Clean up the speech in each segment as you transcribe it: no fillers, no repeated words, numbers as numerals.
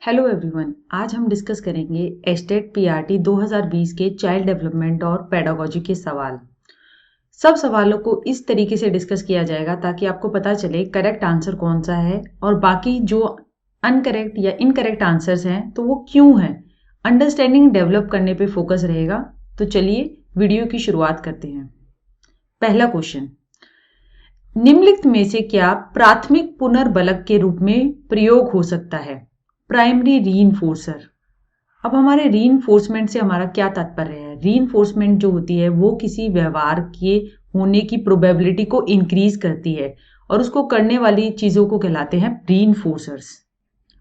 Hello everyone, आज हम discuss करेंगे एस्टेट पीआरटी 2020 के चाइल्ड डेवलपमेंट और पेडागोजी के सवाल। सब सवालों को इस तरीके से डिस्कस किया जाएगा ताकि आपको पता चले करेक्ट आंसर कौन सा है और बाकी जो अनकरेक्ट या इनकरेक्ट आंसर्स हैं तो वो क्यों हैं। अंडरस्टैंडिंग डेवलप करने पे फोकस रहेगा। तो चलिए वीडियो की शुरुआत करते हैं। पहला क्वेश्चन, निम्नलिखित में से क्या प्राथमिक पुनर्बलक के रूप में प्रयोग हो सकता है? प्राइमरी रीइंफोर्सर। अब हमारे रीइंफोर्समेंट से हमारा क्या तात्पर्य है? रीइंफोर्समेंट जो होती है वो किसी व्यवहार के होने की प्रोबेबिलिटी को इंक्रीज करती है और उसको करने वाली चीजों को कहलाते हैं रीइंफोर्सर्स।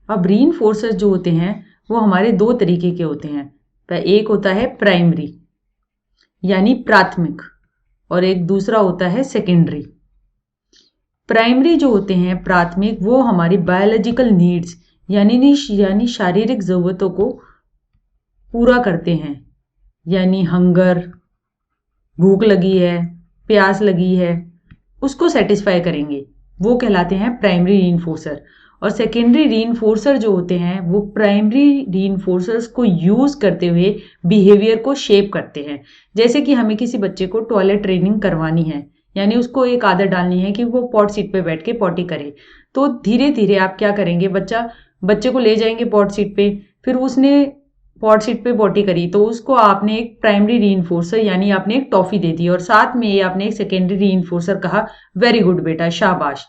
अब रीइंफोर्सर्स जो होते हैं वो हमारे दो तरीके के होते हैं। एक होता है प्राइमरी यानी प्राथमिक और एक दूसरा होता है सेकेंडरी। प्राइमरी जो होते हैं प्राथमिक, वो हमारी बायोलॉजिकल नीड्स यानी शारीरिक जरूरतों को पूरा करते हैं। यानी हंगर, भूख लगी है, प्यास लगी है, उसको सेटिस्फाई करेंगे, वो कहलाते हैं प्राइमरी रीइंफोर्सर। और सेकेंडरी रीइंफोर्सर जो होते हैं वो प्राइमरी रीइंफोर्सर्स को यूज करते हुए बिहेवियर को शेप करते हैं। जैसे कि हमें किसी बच्चे को टॉयलेट ट्रेनिंग करवानी है, यानी उसको एक आदत डालनी है कि वो पॉट सीट पे बैठ के पॉटी करे। तो धीरे धीरे आप क्या करेंगे, बच्चे को ले जाएंगे पॉट सीट पे, फिर उसने पॉट सीट पे पॉटी करी तो उसको आपने एक प्राइमरी रीइंफोर्सर यानी आपने एक टॉफी दे दी और साथ में आपने एक सेकेंडरी रीइंफोर्सर कहा वेरी गुड बेटा, शाबाश।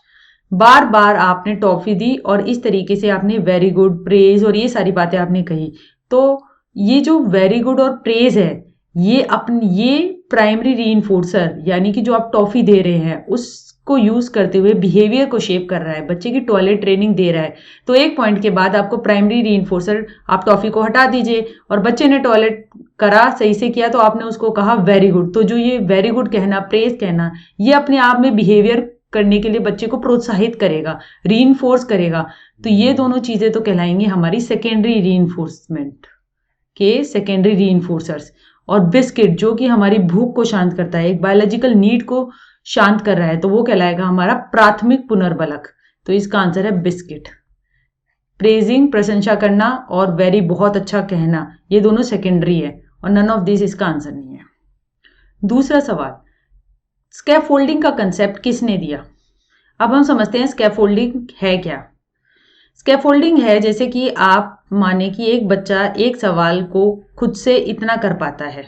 बार बार आपने टॉफी दी और इस तरीके से आपने वेरी गुड, प्रेज और ये सारी बातें आपने कही। तो ये जो वेरी गुड और प्रेज है ये प्राइमरी रीइंफोर्सर यानी कि जो आप टॉफी दे रहे हैं उसको यूज करते हुए बिहेवियर को शेप कर रहा है, बच्चे की टॉयलेट ट्रेनिंग दे रहा है। तो एक पॉइंट के बाद आपको प्राइमरी रीइंफोर्सर, आप टॉफी को हटा दीजिए और बच्चे ने टॉयलेट करा, सही से किया, तो आपने उसको कहा वेरी गुड। तो जो ये वेरी गुड कहना, प्रेज कहना, ये अपने आप में बिहेवियर करने के लिए बच्चे को प्रोत्साहित करेगा, रीइंफोर्स करेगा। तो ये दोनों चीजें तो कहलाएंगी हमारी सेकेंडरी रीइंफोर्समेंट के सेकेंडरी रीइंफोर्सर्स। और बिस्किट जो कि हमारी भूख को शांत करता है, एक बायोलॉजिकल नीड को शांत कर रहा है, तो वो कहलाएगा हमारा प्राथमिक पुनर्बलक। तो इसका आंसर है बिस्किट। प्रेजिंग, प्रशंसा करना, और वेरी, बहुत अच्छा कहना, ये दोनों सेकेंडरी है और नन ऑफ दिस इसका आंसर नहीं है। दूसरा सवाल, स्कैफोल्डिंग का कंसेप्ट किसने दिया? अब हम समझते हैं स्कैफोल्डिंग है क्या। स्कैफोल्डिंग है जैसे कि आप माने कि एक बच्चा एक सवाल को खुद से इतना कर पाता है,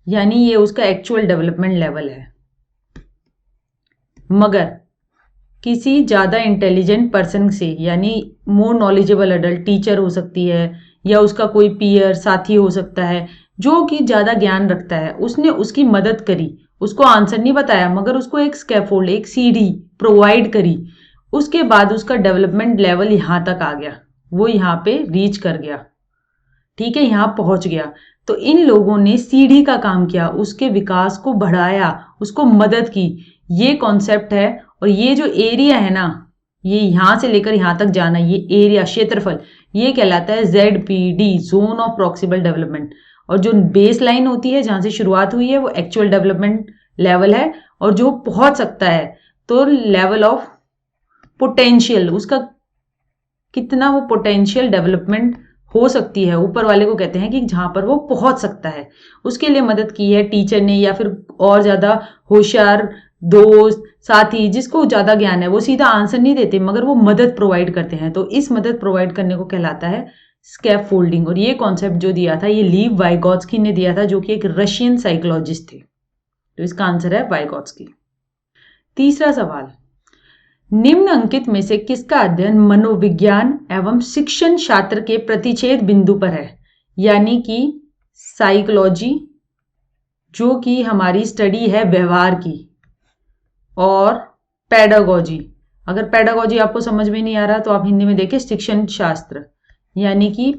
यानी ये उसका एक्चुअल डेवलपमेंट लेवल है, मगर किसी ज्यादा इंटेलिजेंट पर्सन से, यानी मोर नॉलेजेबल एडल्ट, टीचर हो सकती है या उसका कोई पीयर साथी हो सकता है जो कि ज्यादा ज्ञान रखता है, उसने उसकी मदद करी, उसको आंसर नहीं बताया मगर उसको एक स्कैफोल्ड, एक सीढ़ी प्रोवाइड करी। उसके बाद उसका डेवलपमेंट लेवल यहां तक आ गया, वो यहां पे रीच कर गया, ठीक है, यहां पहुंच गया। तो इन लोगों ने सीढ़ी का काम किया, उसके विकास को बढ़ाया, उसको मदद की। ये कॉन्सेप्ट है। और ये जो एरिया है ना, ये यहां से लेकर यहां तक जाना, ये एरिया, क्षेत्रफल, ये कहलाता है ZPD, zone of proximal development. और जो बेस लाइन होती है जहां से शुरुआत हुई है वो एक्चुअल डेवलपमेंट लेवल है। और जो पहुंच सकता है तो लेवल ऑफ पोटेंशियल, उसका कितना वो पोटेंशियल डेवलपमेंट हो सकती है, ऊपर वाले को कहते हैं कि जहां पर वो पहुंच सकता है। उसके लिए मदद की है टीचर ने या फिर और ज्यादा होशियार दोस्त, साथी, जिसको ज्यादा ज्ञान है। वो सीधा आंसर नहीं देते मगर वो मदद प्रोवाइड करते हैं। तो इस मदद प्रोवाइड करने को कहलाता है स्कैफोल्डिंग। और ये कॉन्सेप्ट जो दिया था ये लीव वाइगोत्स्की ने दिया था, जो कि एक रशियन साइकोलॉजिस्ट थे। तो इसका आंसर है वाइगोत्स्की। तीसरा सवाल, निम्न अंकित में से किसका अध्ययन मनोविज्ञान एवं शिक्षण शास्त्र के प्रतिच्छेद बिंदु पर है? यानी कि साइकोलॉजी जो कि हमारी स्टडी है व्यवहार की, और पेडागोजी, अगर पेडागोजी आपको समझ में नहीं आ रहा तो आप हिंदी में देखिए शिक्षण शास्त्र, यानी कि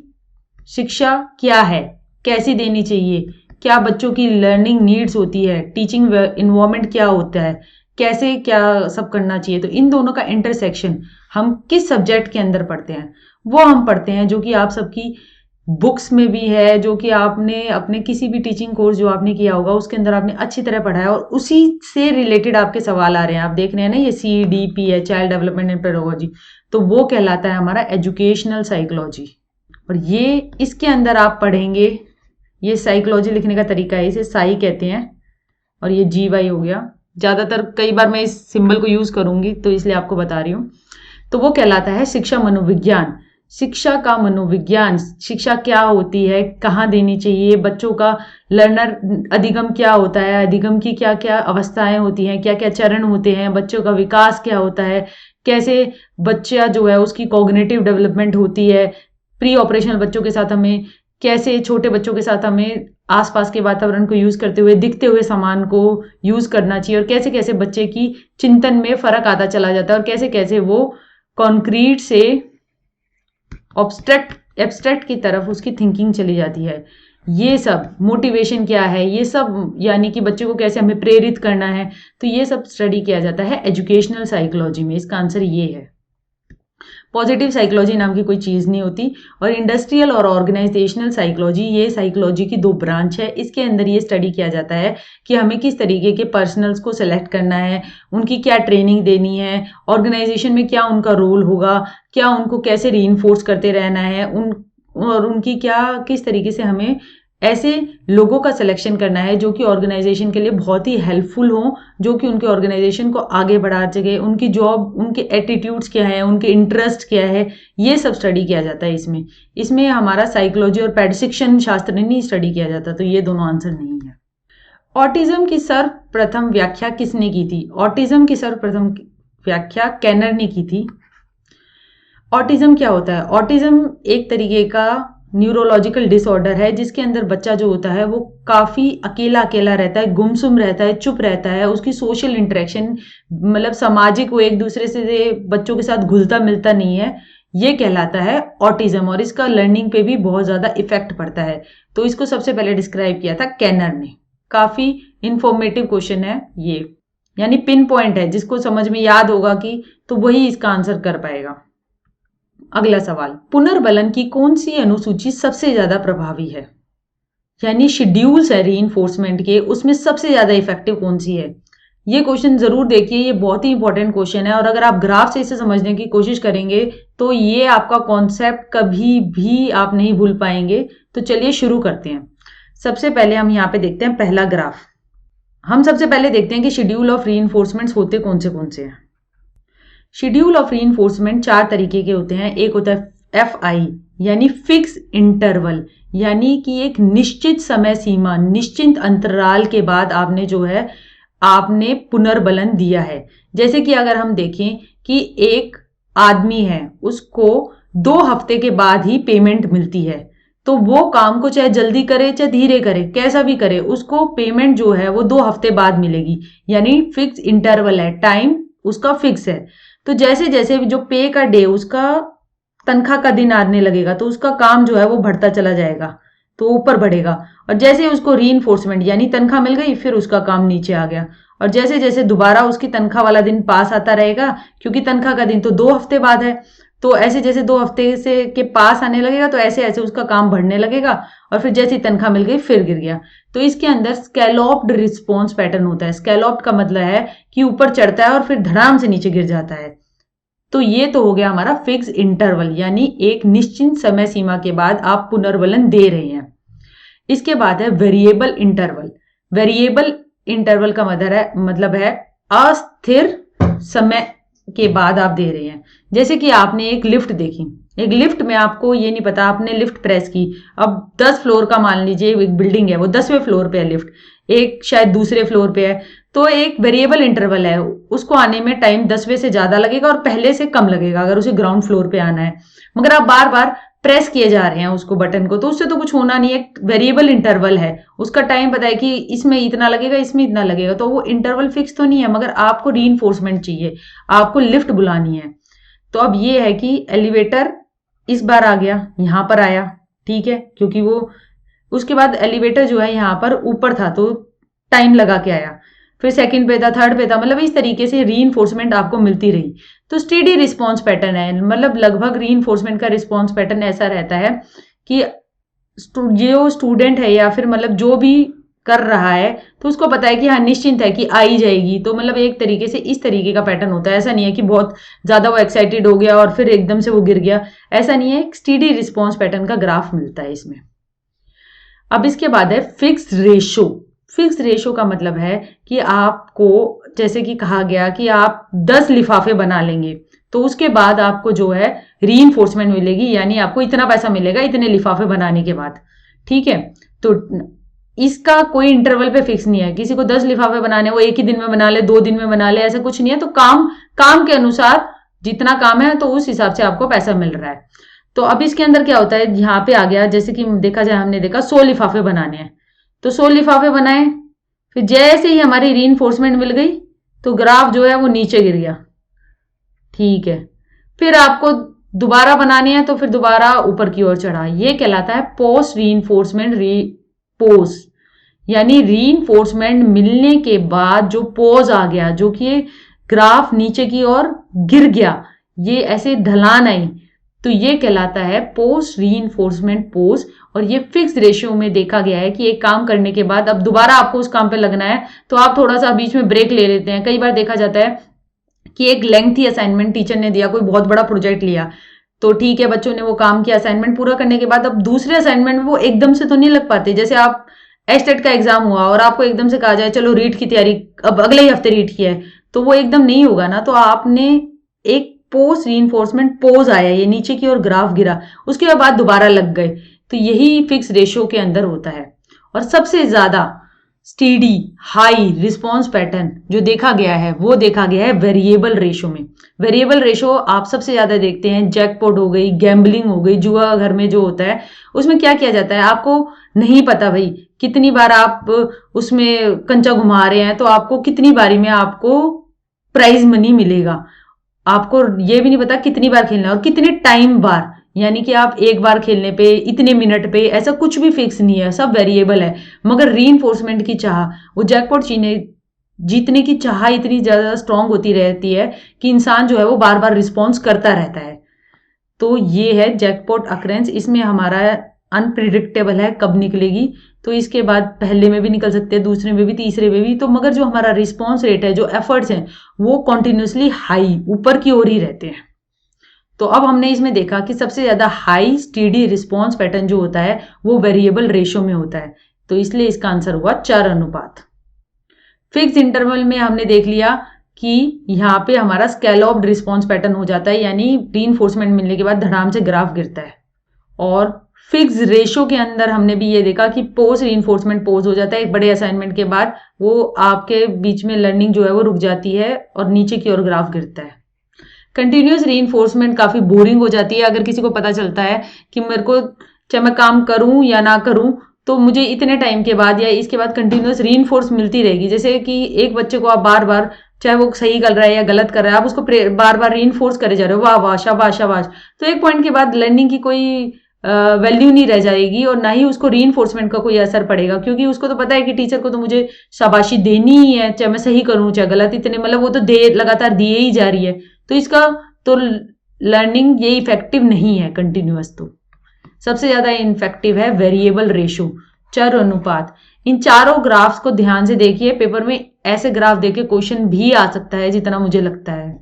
शिक्षा क्या है, कैसी देनी चाहिए, क्या बच्चों की लर्निंग नीड्स होती है, टीचिंग इन्वायरमेंट क्या होता है, कैसे क्या सब करना चाहिए। तो इन दोनों का इंटरसेक्शन हम किस सब्जेक्ट के अंदर पढ़ते हैं, वो हम पढ़ते हैं, जो कि आप सबकी बुक्स में भी है, जो कि आपने अपने किसी भी टीचिंग कोर्स जो आपने किया होगा उसके अंदर आपने अच्छी तरह पढ़ा है और उसी से रिलेटेड आपके सवाल आ रहे हैं। आप देख रहे हैं ना, ये CDP है, चाइल्ड डेवलपमेंट एंड पेडागोजी, तो वो कहलाता है हमारा एजुकेशनल साइकोलॉजी। और ये इसके अंदर आप पढ़ेंगे, ये साइकोलॉजी लिखने का तरीका है, इसे साई कहते हैं, और ये जी वाई हो गया। ज़्यादातर कई बार मैं इस सिंबल को यूज़ करूंगी तो इसलिए आपको बता रही हूँ। तो वो कहलाता है शिक्षा मनोविज्ञान। शिक्षा का मनोविज्ञान, शिक्षा क्या होती है, कहाँ देनी चाहिए, बच्चों का लर्नर अधिगम क्या होता है, अधिगम की क्या क्या अवस्थाएं होती हैं, क्या क्या चरण होते हैं, बच्चों का विकास क्या होता है, कैसे बच्चा जो है उसकी कॉग्निटिव डेवलपमेंट होती है, प्री ऑपरेशनल बच्चों के साथ हमें कैसे, छोटे बच्चों के साथ हमें आसपास के वातावरण को यूज करते हुए दिखते हुए सामान को यूज करना चाहिए, और कैसे कैसे बच्चे की चिंतन में फर्क आता चला जाता है, और कैसे कैसे वो कॉन्क्रीट से एब्स्ट्रैक्ट की तरफ उसकी थिंकिंग चली जाती है। ये सब मोटिवेशन क्या है, ये सब यानी कि बच्चे को कैसे हमें प्रेरित करना है, तो ये सब स्टडी किया जाता है एजुकेशनल साइकोलॉजी में। इसका आंसर ये है। पॉजिटिव साइकोलॉजी नाम की कोई चीज़ नहीं होती। और इंडस्ट्रियल और ऑर्गेनाइजेशनल साइकोलॉजी, ये साइकोलॉजी की 2 ब्रांच है। इसके अंदर ये स्टडी किया जाता है कि हमें किस तरीके के पर्सनल्स को सेलेक्ट करना है, उनकी क्या ट्रेनिंग देनी है, ऑर्गेनाइजेशन में क्या उनका रोल होगा, क्या उनको कैसे रीइंफोर्स करते रहना है, और उनकी क्या किस तरीके से हमें ऐसे लोगों का सिलेक्शन करना है जो कि ऑर्गेनाइजेशन के लिए बहुत ही हेल्पफुल हो, जो कि उनके ऑर्गेनाइजेशन को आगे बढ़ा सके, उनकी जॉब, उनके एटीट्यूड्स क्या है, उनके इंटरेस्ट क्या है, ये सब स्टडी किया जाता है इसमें हमारा साइकोलॉजी और शिक्षण शास्त्र नहीं स्टडी किया जाता, तो ये दोनों आंसर नहीं है। ऑटिज्म की सर्वप्रथम व्याख्या किसने की थी? ऑटिज्म की सर्वप्रथम व्याख्या कैनर ने की थी। ऑटिज्म क्या होता है? ऑटिज्म एक तरीके का न्यूरोलॉजिकल डिसऑर्डर है जिसके अंदर बच्चा जो होता है वो काफी अकेला अकेला रहता है, गुमसुम रहता है, चुप रहता है, उसकी सोशल इंटरेक्शन मतलब सामाजिक, वो एक दूसरे से बच्चों के साथ घुलता मिलता नहीं है, ये कहलाता है ऑटिज्म। और इसका लर्निंग पे भी बहुत ज्यादा इफेक्ट पड़ता है। तो इसको सबसे पहले डिस्क्राइब किया था कैनर ने। काफी इंफॉर्मेटिव क्वेश्चन है ये, यानी पिन पॉइंट है, जिसको समझ में याद होगा कि तो वही इसका आंसर कर पाएगा। अगला सवाल, पुनर्बलन की कौन सी अनुसूची सबसे ज्यादा प्रभावी है? यानी शेड्यूल्स है रीइंफोर्समेंट के, उसमें सबसे ज्यादा इफेक्टिव कौन सी है? ये क्वेश्चन जरूर देखिए, ये बहुत ही इंपॉर्टेंट क्वेश्चन है। और अगर आप ग्राफ से इसे समझने की कोशिश करेंगे तो ये आपका कॉन्सेप्ट कभी भी आप नहीं भूल पाएंगे। तो चलिए शुरू करते हैं। सबसे पहले हम यहाँ पे देखते हैं पहला ग्राफ। हम सबसे पहले देखते हैं कि शेड्यूल ऑफ रीइंफोर्समेंट्स होते कौन से हैं। शेड्यूल ऑफ रीइंफोर्समेंट 4 तरीके के होते हैं। एक होता है FI यानी फिक्स इंटरवल, यानी कि एक निश्चित समय सीमा, निश्चित अंतराल के बाद आपने जो है आपने पुनर्बलन दिया है। जैसे कि अगर हम देखें कि एक आदमी है, उसको 2 हफ्ते के बाद ही पेमेंट मिलती है, तो वो काम को चाहे जल्दी करे चाहे धीरे करे, कैसा भी करे, उसको पेमेंट जो है वो 2 हफ्ते बाद मिलेगी। यानी फिक्स इंटरवल है, टाइम उसका फिक्स है। तो जैसे जैसे जो पे का डे, उसका तनख्वाह का दिन आने लगेगा, तो उसका काम जो है वो बढ़ता चला जाएगा, तो ऊपर बढ़ेगा। और जैसे उसको रीइंफोर्समेंट यानी तनख्वाह मिल गई, फिर उसका काम नीचे आ गया। और जैसे जैसे दोबारा उसकी तनख्वाह वाला दिन पास आता रहेगा, क्योंकि तनख्वाह का दिन तो 2 हफ्ते बाद है, तो ऐसे जैसे 2 हफ्ते से के पास आने लगेगा, तो ऐसे ऐसे उसका काम बढ़ने लगेगा। और फिर जैसी तनख्वाह मिल गई फिर गिर गया। तो इसके अंदर स्कैलॉप्ड रिस्पॉन्स पैटर्न होता है। स्कैलॉप्ड का मतलब है कि ऊपर चढ़ता है और फिर धड़ाम से नीचे गिर जाता है। तो ये तो हो गया हमारा फिक्स इंटरवल, यानी एक निश्चित समय सीमा के बाद आप पुनर्बलन दे रहे हैं। इसके बाद है वेरिएबल इंटरवल। वेरिएबल इंटरवल का मतलब है अस्थिर समय के बाद आप दे रहे हैं। जैसे कि आपने एक लिफ्ट देखी, एक लिफ्ट में आपको ये नहीं पता, आपने लिफ्ट प्रेस की, अब 10 फ्लोर का मान लीजिए एक बिल्डिंग है, वो 10वें फ्लोर पे है लिफ्ट, एक शायद दूसरे फ्लोर पे है, तो एक वेरिएबल इंटरवल है, उसको आने में टाइम 10वें से ज्यादा लगेगा और पहले से कम लगेगा अगर उसे ग्राउंड फ्लोर पे आना है। मगर आप बार बार प्रेस किए जा रहे हैं उसको, बटन को, तो उससे तो कुछ होना नहीं है। एक वेरिएबल इंटरवल है, उसका टाइम पता है कि इसमें इतना लगेगा, इसमें इतना लगेगा, तो वो इंटरवल फिक्स तो नहीं है, मगर आपको रीइंफोर्समेंट चाहिए, आपको लिफ्ट बुलानी है। तो अब ये है कि एलिवेटर इस बार आ गया, यहां पर आया, ठीक है, क्योंकि वो उसके बाद एलिवेटर जो है यहाँ पर ऊपर था तो टाइम लगा के आया, फिर सेकंड पे था, थर्ड पे था, मतलब इस तरीके से रीइंफोर्समेंट आपको मिलती रही। तो स्टेडी रिस्पॉन्स पैटर्न है, मतलब लगभग रीइंफोर्समेंट का रिस्पॉन्स पैटर्न ऐसा रहता है कि जो स्टूडेंट है या फिर मतलब जो भी कर रहा है तो उसको पता है कि हाँ निश्चिंत है कि आ ही जाएगी। तो मतलब एक तरीके से इस तरीके का पैटर्न होता है। ऐसा नहीं है कि बहुत ज्यादा वो एक्साइटेड हो गया और फिर एकदम से वो गिर गया, ऐसा नहीं है। एक स्टीडी रिस्पॉन्स पैटर्न का ग्राफ मिलता है इसमें। अब इसके बाद है फिक्स्ड रेशो। फिक्स्ड रेशो का मतलब है कि आपको जैसे कि कहा गया कि आप 10 लिफाफे बना लेंगे तो उसके बाद आपको जो है रीइंफोर्समेंट मिलेगी, यानी आपको इतना पैसा मिलेगा इतने लिफाफे बनाने के बाद। ठीक है, तो इसका कोई इंटरवल पे फिक्स नहीं है। किसी को 10 लिफाफे बनाने, वो एक ही दिन में बना ले, 2 दिन में बना ले, ऐसा कुछ नहीं है। तो काम के अनुसार जितना काम है तो उस हिसाब से आपको पैसा मिल रहा है। तो अब इसके अंदर क्या होता है, यहाँ पे आ गया जैसे कि देखा जाए, हमने देखा 100 लिफाफे बनाने हैं तो 100 लिफाफे बनाए, फिर जैसे ही हमारी रीइंफोर्समेंट मिल गई तो ग्राफ जो है वो नीचे गिर गया। ठीक है, फिर आपको दोबारा बनाने हैं तो फिर दोबारा ऊपर की ओर चढ़ा। ये कहलाता है पोस्ट रीइंफोर्समेंट पोज, यानी रीइंफोर्समेंट मिलने के बाद जो पोज आ गया, जो कि ग्राफ नीचे की ओर गिर गया, ये ऐसे ढलान आई, तो ये कहलाता है पोस्ट रीइंफोर्समेंट पोज। और ये फिक्स रेशियो में देखा गया है कि एक काम करने के बाद अब दोबारा आपको उस काम पे लगना है तो आप थोड़ा सा बीच में ब्रेक ले लेते हैं। कई बार देखा जाता है कि एक लेंथी असाइनमेंट टीचर ने दिया, कोई बहुत बड़ा प्रोजेक्ट लिया, तो ठीक है बच्चों ने वो काम किया, असाइनमेंट पूरा करने के बाद अब दूसरे असाइनमेंट में वो एकदम से तो नहीं लग पाते। जैसे आप एस्टेट का एग्जाम हुआ और आपको एकदम से कहा जाए चलो रीट की तैयारी, अब अगले ही हफ्ते रीट की है, तो वो एकदम नहीं होगा ना। तो आपने एक पोस्ट रीइंफोर्समेंट पोज आया, ये नीचे की ओर ग्राफ गिरा, उसके बाद दोबारा लग गए, तो यही फिक्स रेशियो के अंदर होता है। और सबसे ज्यादा स्टीडी हाई रिस्पॉन्स पैटर्न जो देखा गया है वो देखा गया है वेरिएबल रेशो में। वेरिएबल रेशो आप सबसे ज्यादा देखते हैं, जैकपॉट हो गई, गैम्बलिंग हो गई, जुआ घर में जो होता है उसमें क्या किया जाता है, आपको नहीं पता भाई कितनी बार आप उसमें कंचा घुमा रहे हैं तो आपको कितनी बारी में आपको प्राइज मनी मिलेगा। आपको ये भी नहीं पता कितनी बार खेलना है और कितने टाइम बार, यानी कि आप एक बार खेलने पे इतने मिनट पे, ऐसा कुछ भी फिक्स नहीं है, सब वेरिएबल है। मगर रीइंफोर्समेंट की चाह, वो जैकपॉट जीतने की चाह इतनी ज्यादा स्ट्रांग होती रहती है कि इंसान जो है वो बार बार रिस्पॉन्स करता रहता है। तो ये है जैकपॉट अकरेंस। इसमें हमारा अनप्रिडिक्टेबल है कब निकलेगी, तो इसके बाद पहले में भी निकल सकते हैं, दूसरे में भी, तीसरे में भी। तो मगर जो हमारा रिस्पॉन्स रेट है, जो एफर्ट्स हैं, वो कॉन्टिन्यूसली हाई ऊपर की ओर ही रहते हैं। तो अब हमने इसमें देखा कि सबसे ज्यादा हाई स्टीडी रिस्पॉन्स पैटर्न जो होता है वो वेरिएबल रेशो में होता है, तो इसलिए इसका आंसर हुआ 4:। फिक्स इंटरवल में हमने देख लिया कि यहाँ पे हमारा स्कैलॉप्ड रिस्पॉन्स पैटर्न हो जाता है, यानी रीइंफोर्समेंट मिलने के बाद धड़ाम से ग्राफ गिरता है। और फिक्स रेशो के अंदर हमने भी ये देखा कि पोस्ट रीइंफोर्समेंट पोज हो जाता है एक बड़े असाइनमेंट के बाद, वो आपके बीच में लर्निंग जो है वो रुक जाती है और नीचे की ओर ग्राफ गिरता है। कंटिन्यूस रीइंफोर्समेंट काफी बोरिंग हो जाती है। अगर किसी को पता चलता है कि मेरे को चाहे मैं काम करूं या ना करूं तो मुझे इतने टाइम के बाद या इसके बाद कंटिन्यूस रीइंफोर्स मिलती रहेगी। जैसे कि एक बच्चे को आप बार बार, चाहे वो सही कर रहा है या गलत कर रहा है, आप उसको बार बार रीइंफोर्स करे जा रहे हो, वाह वाह शाबाश शाबाश, तो एक पॉइंट के बाद लर्निंग की कोई वैल्यू नहीं रह जाएगी और ना ही उसको रीइंफोर्समेंट का कोई असर पड़ेगा, क्योंकि उसको तो पता है कि टीचर को तो मुझे शाबाशी देनी ही है, चाहे मैं सही करूं चाहे गलत, इतने मतलब वो तो लगातार दिए ही जा रही है। तो इसका तो लर्निंग ये इफेक्टिव नहीं है कंटिन्यूअस। तो सबसे ज्यादा इफेक्टिव है वेरिएबल रेशो, चर अनुपात। इन चारों ग्राफ्स को ध्यान से देखिए, पेपर में ऐसे ग्राफ देके क्वेश्चन भी आ सकता है जितना मुझे लगता है।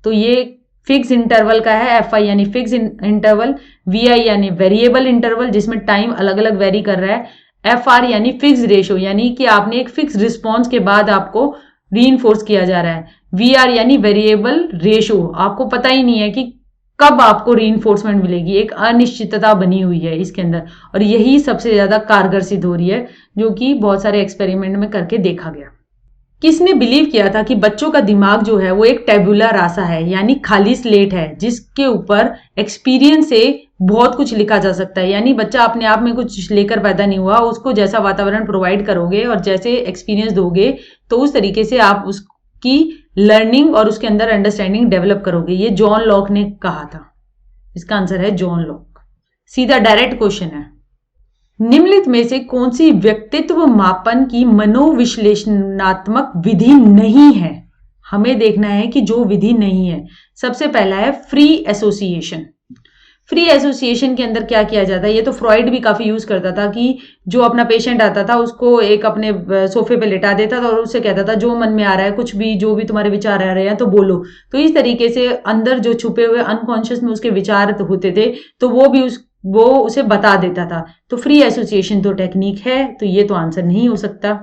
तो ये फिक्स इंटरवल का है, एफ आई यानी फिक्स इंटरवल, वी आई यानी वेरिएबल इंटरवल जिसमें टाइम अलग अलग वेरी कर रहा है, एफ आर यानी फिक्स रेशो यानी कि आपने एक फिक्स रिस्पॉन्स के बाद आपको रीइंफोर्स किया जा रहा है, वी आर यानी वेरिएबल रेशो, आपको पता ही नहीं है कि कब आपको रीइंफोर्समेंट मिलेगी, एक अनिश्चितता बनी हुई है इसके अंदर। और यही सबसे ज्यादा कारगर सिद्ध हो रही है, जो कि बहुत सारे एक्सपेरिमेंट में करके देखा गया। किसने बिलीव किया था कि बच्चों का दिमाग जो है वो एक टेबुला रासा है, यानी खाली स्लेट है जिसके ऊपर एक्सपीरियंस से बहुत कुछ लिखा जा सकता है। यानी बच्चा अपने आप में कुछ लेकर पैदा नहीं हुआ, उसको जैसा वातावरण प्रोवाइड करोगे और जैसे एक्सपीरियंस दोगे तो उस तरीके से आप उसकी लर्निंग और उसके अंदर अंडरस्टैंडिंग डेवलप करोगे। ये जॉन लॉक ने कहा था। इसका आंसर है जॉन लॉक। सीधा डायरेक्ट क्वेश्चन है, निम्नलिखित में से कौन सी व्यक्तित्व मापन की मनोविश्लेषणात्मक विधि नहीं है? हमें देखना है कि जो विधि नहीं है। सबसे पहला है फ्री एसोसिएशन। फ्री एसोसिएशन के अंदर क्या किया जाता है, ये तो फ्रॉइड भी काफी यूज करता था कि जो अपना पेशेंट आता था उसको एक अपने सोफे पे लेटा देता था और उससे कहता था जो मन में आ रहा है, कुछ भी, जो भी तुम्हारे विचार आ रहे हैं तो बोलो। तो इस तरीके से अंदर जो छुपे हुए अनकॉन्शियस में उसके विचार होते थे तो वो उसे बता देता था। तो फ्री एसोसिएशन तो टेक्निक है, तो ये तो आंसर नहीं हो सकता।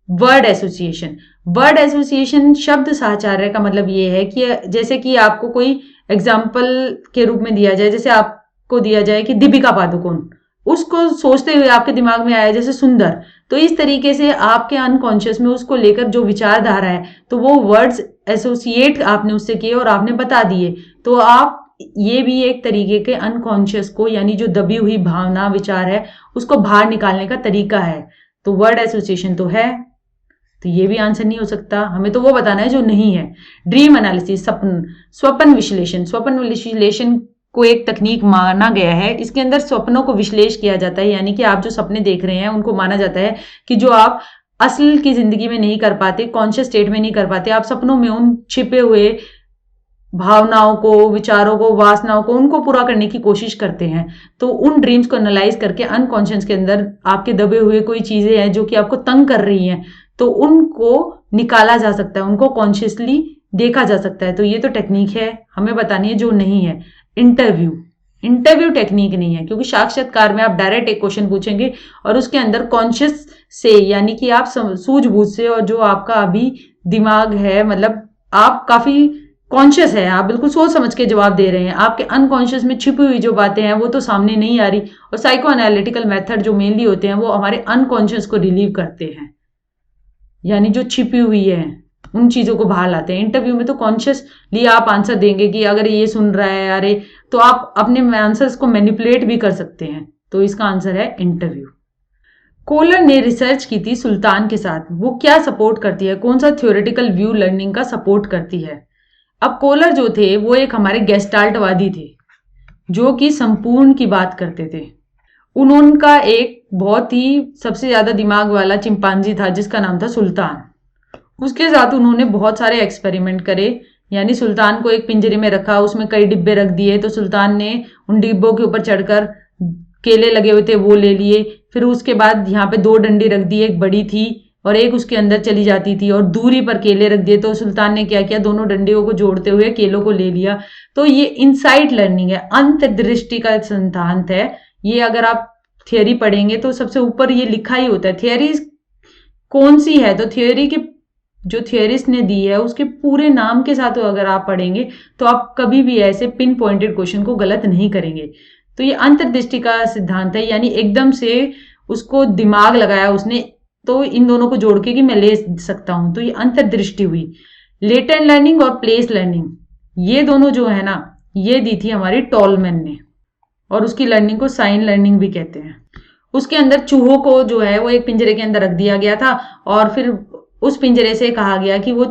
वर्ड एसोसिएशन, वर्ड एसोसिएशन शब्द साहचर्य का मतलब ये है कि जैसे कि आपको कोई एग्जाम्पल के रूप में दिया जाए, जैसे आपको दिया जाए कि दीपिका पादुकोण, उसको सोचते हुए आपके दिमाग में आया जैसे सुंदर, तो इस तरीके से आपके अनकॉन्शियस में उसको लेकर जो विचारधारा है तो वो वर्ड्स एसोसिएट आपने उससे किए और आपने बता दिए। तो आप ये भी एक तरीके के अनकॉन्शियस को, यानी जो दबी हुई भावना विचार है उसको बाहर निकालने का तरीका है। तो वर्ड एसोसिएशन तो है, तो ये भी आंसर नहीं हो सकता। हमें तो वो बताना है जो नहीं है। ड्रीम एनालिसिस, स्वप्न विश्लेषण, स्वप्न विश्लेषण को एक तकनीक माना गया है। इसके अंदर स्वप्नों को विश्लेष किया जाता है, यानी कि आप जो सपने देख रहे हैं उनको माना जाता है कि जो आप असल की जिंदगी में नहीं कर पाते, कॉन्शियस स्टेट में नहीं कर पाते, आप सपनों में उन छिपे हुए भावनाओं को, विचारों को, वासनाओं को, उनको पूरा करने की कोशिश करते हैं। तो उन ड्रीम्स को एनालाइज करके अनकॉन्शियस के अंदर आपके दबे हुए कोई चीजें हैं जो कि आपको तंग कर रही हैं, तो उनको निकाला जा सकता है, उनको कॉन्शियसली देखा जा सकता है। तो ये तो टेक्निक है, हमें बतानी है जो नहीं है। इंटरव्यू, इंटरव्यू टेक्निक नहीं है, क्योंकि साक्षात्कार में आप डायरेक्ट एक क्वेश्चन पूछेंगे और उसके अंदर कॉन्शियस से, यानी कि आप सूझबूझ से, और जो आपका अभी दिमाग है, मतलब आप काफी कॉन्शियस है, आप बिल्कुल सोच समझ के जवाब दे रहे हैं, आपके अनकॉन्शियस में छिपी हुई जो बातें हैं वो तो सामने नहीं आ रही। और साइको एनालिटिकल मेथड जो मेनली होते हैं वो हमारे अनकॉन्शियस को रिलीव करते हैं, यानी जो छिपी हुई है उन चीजों को बाहर लाते हैं। इंटरव्यू में तो कॉन्शियसली आप आंसर देंगे कि अगर ये सुन रहा है, अरे, तो आप अपने आंसर्स को मैनिपुलेट भी कर सकते हैं। तो इसका आंसर है इंटरव्यू। कोलर ने रिसर्च की थी सुल्तान के साथ, वो क्या सपोर्ट करती है, कौन सा थ्योरेटिकल व्यू लर्निंग का सपोर्ट करती है। अब कोलर जो थे वो एक हमारे गेस्टाल्टवादी थे, जो कि संपूर्ण की बात करते थे। उनका एक बहुत ही सबसे ज्यादा दिमाग वाला चिंपांजी था जिसका नाम था सुल्तान। उसके साथ उन्होंने बहुत सारे एक्सपेरिमेंट करे, यानी सुल्तान को एक पिंजरे में रखा, उसमें कई डिब्बे रख दिए, तो सुल्तान ने उन डिब्बों के ऊपर चढ़कर केले लगे हुए थे वो ले लिए। फिर उसके बाद यहाँ पे 2 डंडी रख दी, एक बड़ी थी और एक उसके अंदर चली जाती थी, और दूरी पर केले रख दिए। तो सुल्तान ने क्या किया, दोनों डंडियों को जोड़ते हुए केलों को ले लिया। तो ये इनसाइट लर्निंग है, अंतर्दृष्टि का सिद्धांत है। ये अगर आप थियोरी पढ़ेंगे तो सबसे ऊपर ये लिखा ही होता है। थियोरी कौन सी है, तो थियोरी के जो थियोरिस्ट ने दी है उसके पूरे नाम के साथ अगर आप पढ़ेंगे तो आप कभी भी ऐसे पिन पॉइंटेड क्वेश्चन को गलत नहीं करेंगे। तो ये अंतर्दृष्टि का सिद्धांत है, यानी एकदम से उसको दिमाग लगाया उसने, तो इन दोनों को जोड़ के कि मैं ले सकता हूं, तो ये अंतर्दृष्टि हुई। लेटेंट लर्निंग और प्लेस लर्निंग, ये दोनों जो है ना, ये दी थी हमारी टॉलमैन ने, और उसकी लर्निंग को साइन लर्निंग भी कहते हैं। उसके अंदर चूहों को जो है वो एक पिंजरे के अंदर रख दिया गया था, और फिर उस पिंजरे से कहा गया कि वो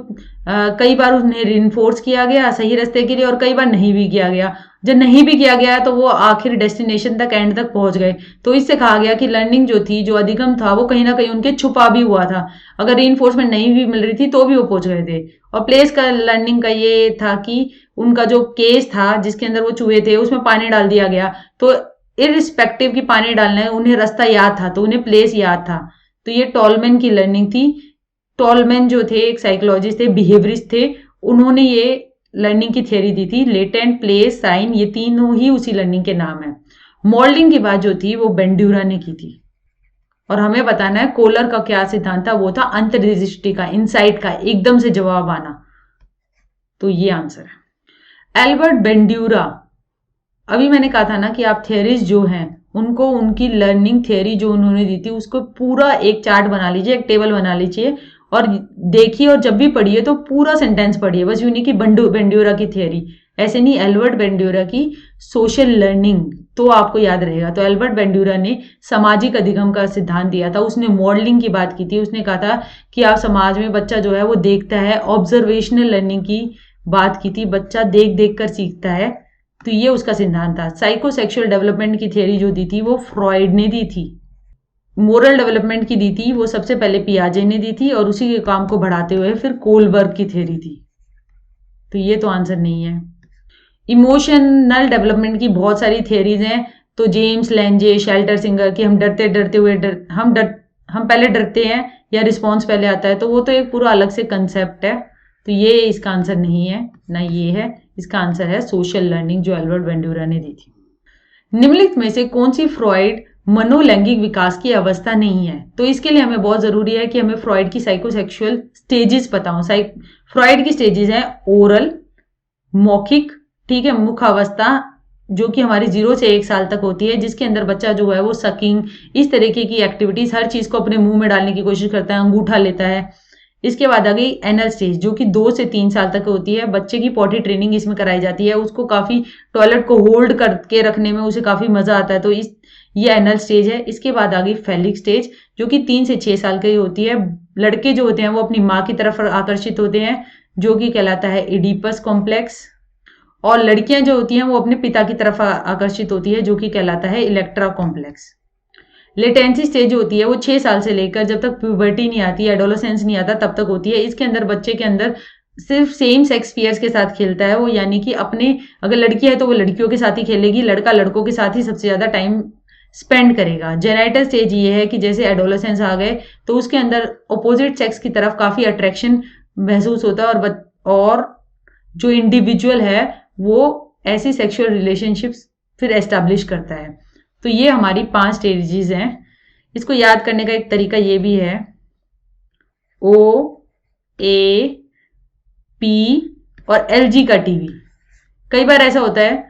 कई बार उन्हें रिइंफोर्स किया गया सही रास्ते के लिए, और कई बार नहीं भी किया गया। जब नहीं भी किया गया तो वो आखिर डेस्टिनेशन तक, एंड तक पहुंच गए। तो इससे कहा गया कि लर्निंग जो थी, जो अधिगम था, वो कहीं ना कहीं उनके छुपा भी हुआ था। अगर रिइंफोर्समेंट नहीं भी मिल रही थी तो भी वो पहुंच गए थे। और प्लेस का लर्निंग का ये था कि उनका जो केस था जिसके अंदर वो चूहे थे उसमें पानी डाल दिया गया, तो इरिस्पेक्टिव की पानी डालना है, उन्हें रास्ता याद था, तो उन्हें प्लेस याद था। तो ये टॉलमैन की लर्निंग थी। टॉलमैन जो थे एक साइकोलॉजिस्ट थे, बिहेवियरिस्ट थे, उन्होंने ये लर्निंग की थियरी दी थी। लेटेंट, प्लेस, साइन, ये तीनों ही उसी लर्निंग के नाम है। मॉडलिंग की बात जो थी वो बेंड्यूरा ने की थी। और हमें बताना है कोलर का क्या सिद्धांत था, वो था अंतर्दृष्टि का, इनसाइट का, एकदम से जवाब आना। तो ये आंसर है। एल्बर्ट बेंड्यूरा, अभी मैंने कहा था ना कि आप थियरीज जो हैं उनको, उनकी लर्निंग थियरी जो उन्होंने दी थी उसको पूरा एक चार्ट बना लीजिए, एक टेबल बना लीजिए और देखिए, और जब भी पढ़िए तो पूरा सेंटेंस पढ़िए, बस यूं नहीं कि बेंड्यूरा की थियरी, ऐसे नहीं, एल्बर्ट बेंड्यूरा की सोशल लर्निंग, तो आपको याद रहेगा। तो एल्बर्ट बेंड्यूरा ने सामाजिक अधिगम का सिद्धांत दिया था, उसने मॉडलिंग की बात की थी, उसने कहा था कि आप समाज में बच्चा जो है वो देखता है, ऑब्जर्वेशनल लर्निंग की बात की थी, बच्चा देख देख कर सीखता है। तो ये उसका सिद्धांत था। साइकोसेक्सुअल डेवलपमेंट की थियरी जो दी थी वो फ्रॉइड ने दी थी। मोरल डेवलपमेंट की दी थी वो सबसे पहले पियाजे ने दी थी, और उसी के काम को बढ़ाते हुए फिर कोलबर्ग की थियरी थी। तो ये तो आंसर नहीं है। इमोशनल डेवलपमेंट की बहुत सारी थियरीज हैं। तो जेम्स लेंजे, शेल्टर सिंगर कि हम डरते डरते हुए हम पहले डरते हैं या रिस्पॉन्स पहले आता है, तो वो तो एक पूरा अलग से कंसेप्ट है। तो ये इसका आंसर नहीं है, ना ये है। इसका आंसर है सोशल लर्निंग, जो एल्बर्ट बेंडूरा ने दी थी। निम्नलिखित में से कौन सी फ्रॉइड मनोलैंगिक विकास की अवस्था नहीं है? तो इसके लिए हमें बहुत जरूरी है कि हमें फ्रॉइड की साइकोसेक्सुअल स्टेजेस पता हो। फ्रॉइड की स्टेजेस हैं ओरल, मौखिक, ठीक है, मुख अवस्था, जो कि हमारी 0 से 1 साल तक होती है, जिसके अंदर बच्चा जो है वो सकिंग, इस तरीके की एक्टिविटीज, हर चीज को अपने मुंह में डालने की कोशिश करता है, अंगूठा लेता है। इसके बाद आ गई एनल स्टेज, जो कि 2 से 3 साल तक होती है। बच्चे की पॉटी ट्रेनिंग इसमें कराई जाती है, उसको काफी टॉयलेट को होल्ड करके रखने में उसे काफी मजा आता है, तो ये एनल स्टेज है। इसके बाद आ गई फेलिक स्टेज, जो कि 3 से 6 साल की होती है। लड़के जो होते हैं वो अपनी माँ की तरफ आकर्षित होते हैं, जो कि कहलाता है इडिपस कॉम्प्लेक्स, और लड़कियां जो होती हैं वो अपने पिता की तरफ आकर्षित होती है, जो कि कहलाता है इलेक्ट्रा कॉम्प्लेक्स। लेटेंसी स्टेज होती है वो 6 साल से लेकर जब तक प्यूबर्टी नहीं आती, एडोलेसेंस नहीं आता, तब तक होती है। इसके अंदर बच्चे के अंदर सिर्फ सेम सेक्स पेयर्स के साथ खेलता है वो, यानी कि अपने, अगर लड़की है तो वो लड़कियों के साथ ही खेलेगी, लड़का लड़कों के साथ ही सबसे ज्यादा टाइम स्पेंड करेगा। जेनाइटल स्टेज ये है कि जैसे एडोलेसेंस आ गए तो उसके अंदर अपोजिट सेक्स की तरफ काफी अट्रैक्शन महसूस होता है, और जो इंडिविजुअल है वो ऐसी सेक्सुअल रिलेशनशिप्स फिर एस्टैब्लिश करता है। तो ये हमारी 5 स्टेजेस हैं। इसको याद करने का एक तरीका ये भी है, ओ, ए, पी और एल जी का टीवी। कई बार ऐसा होता है,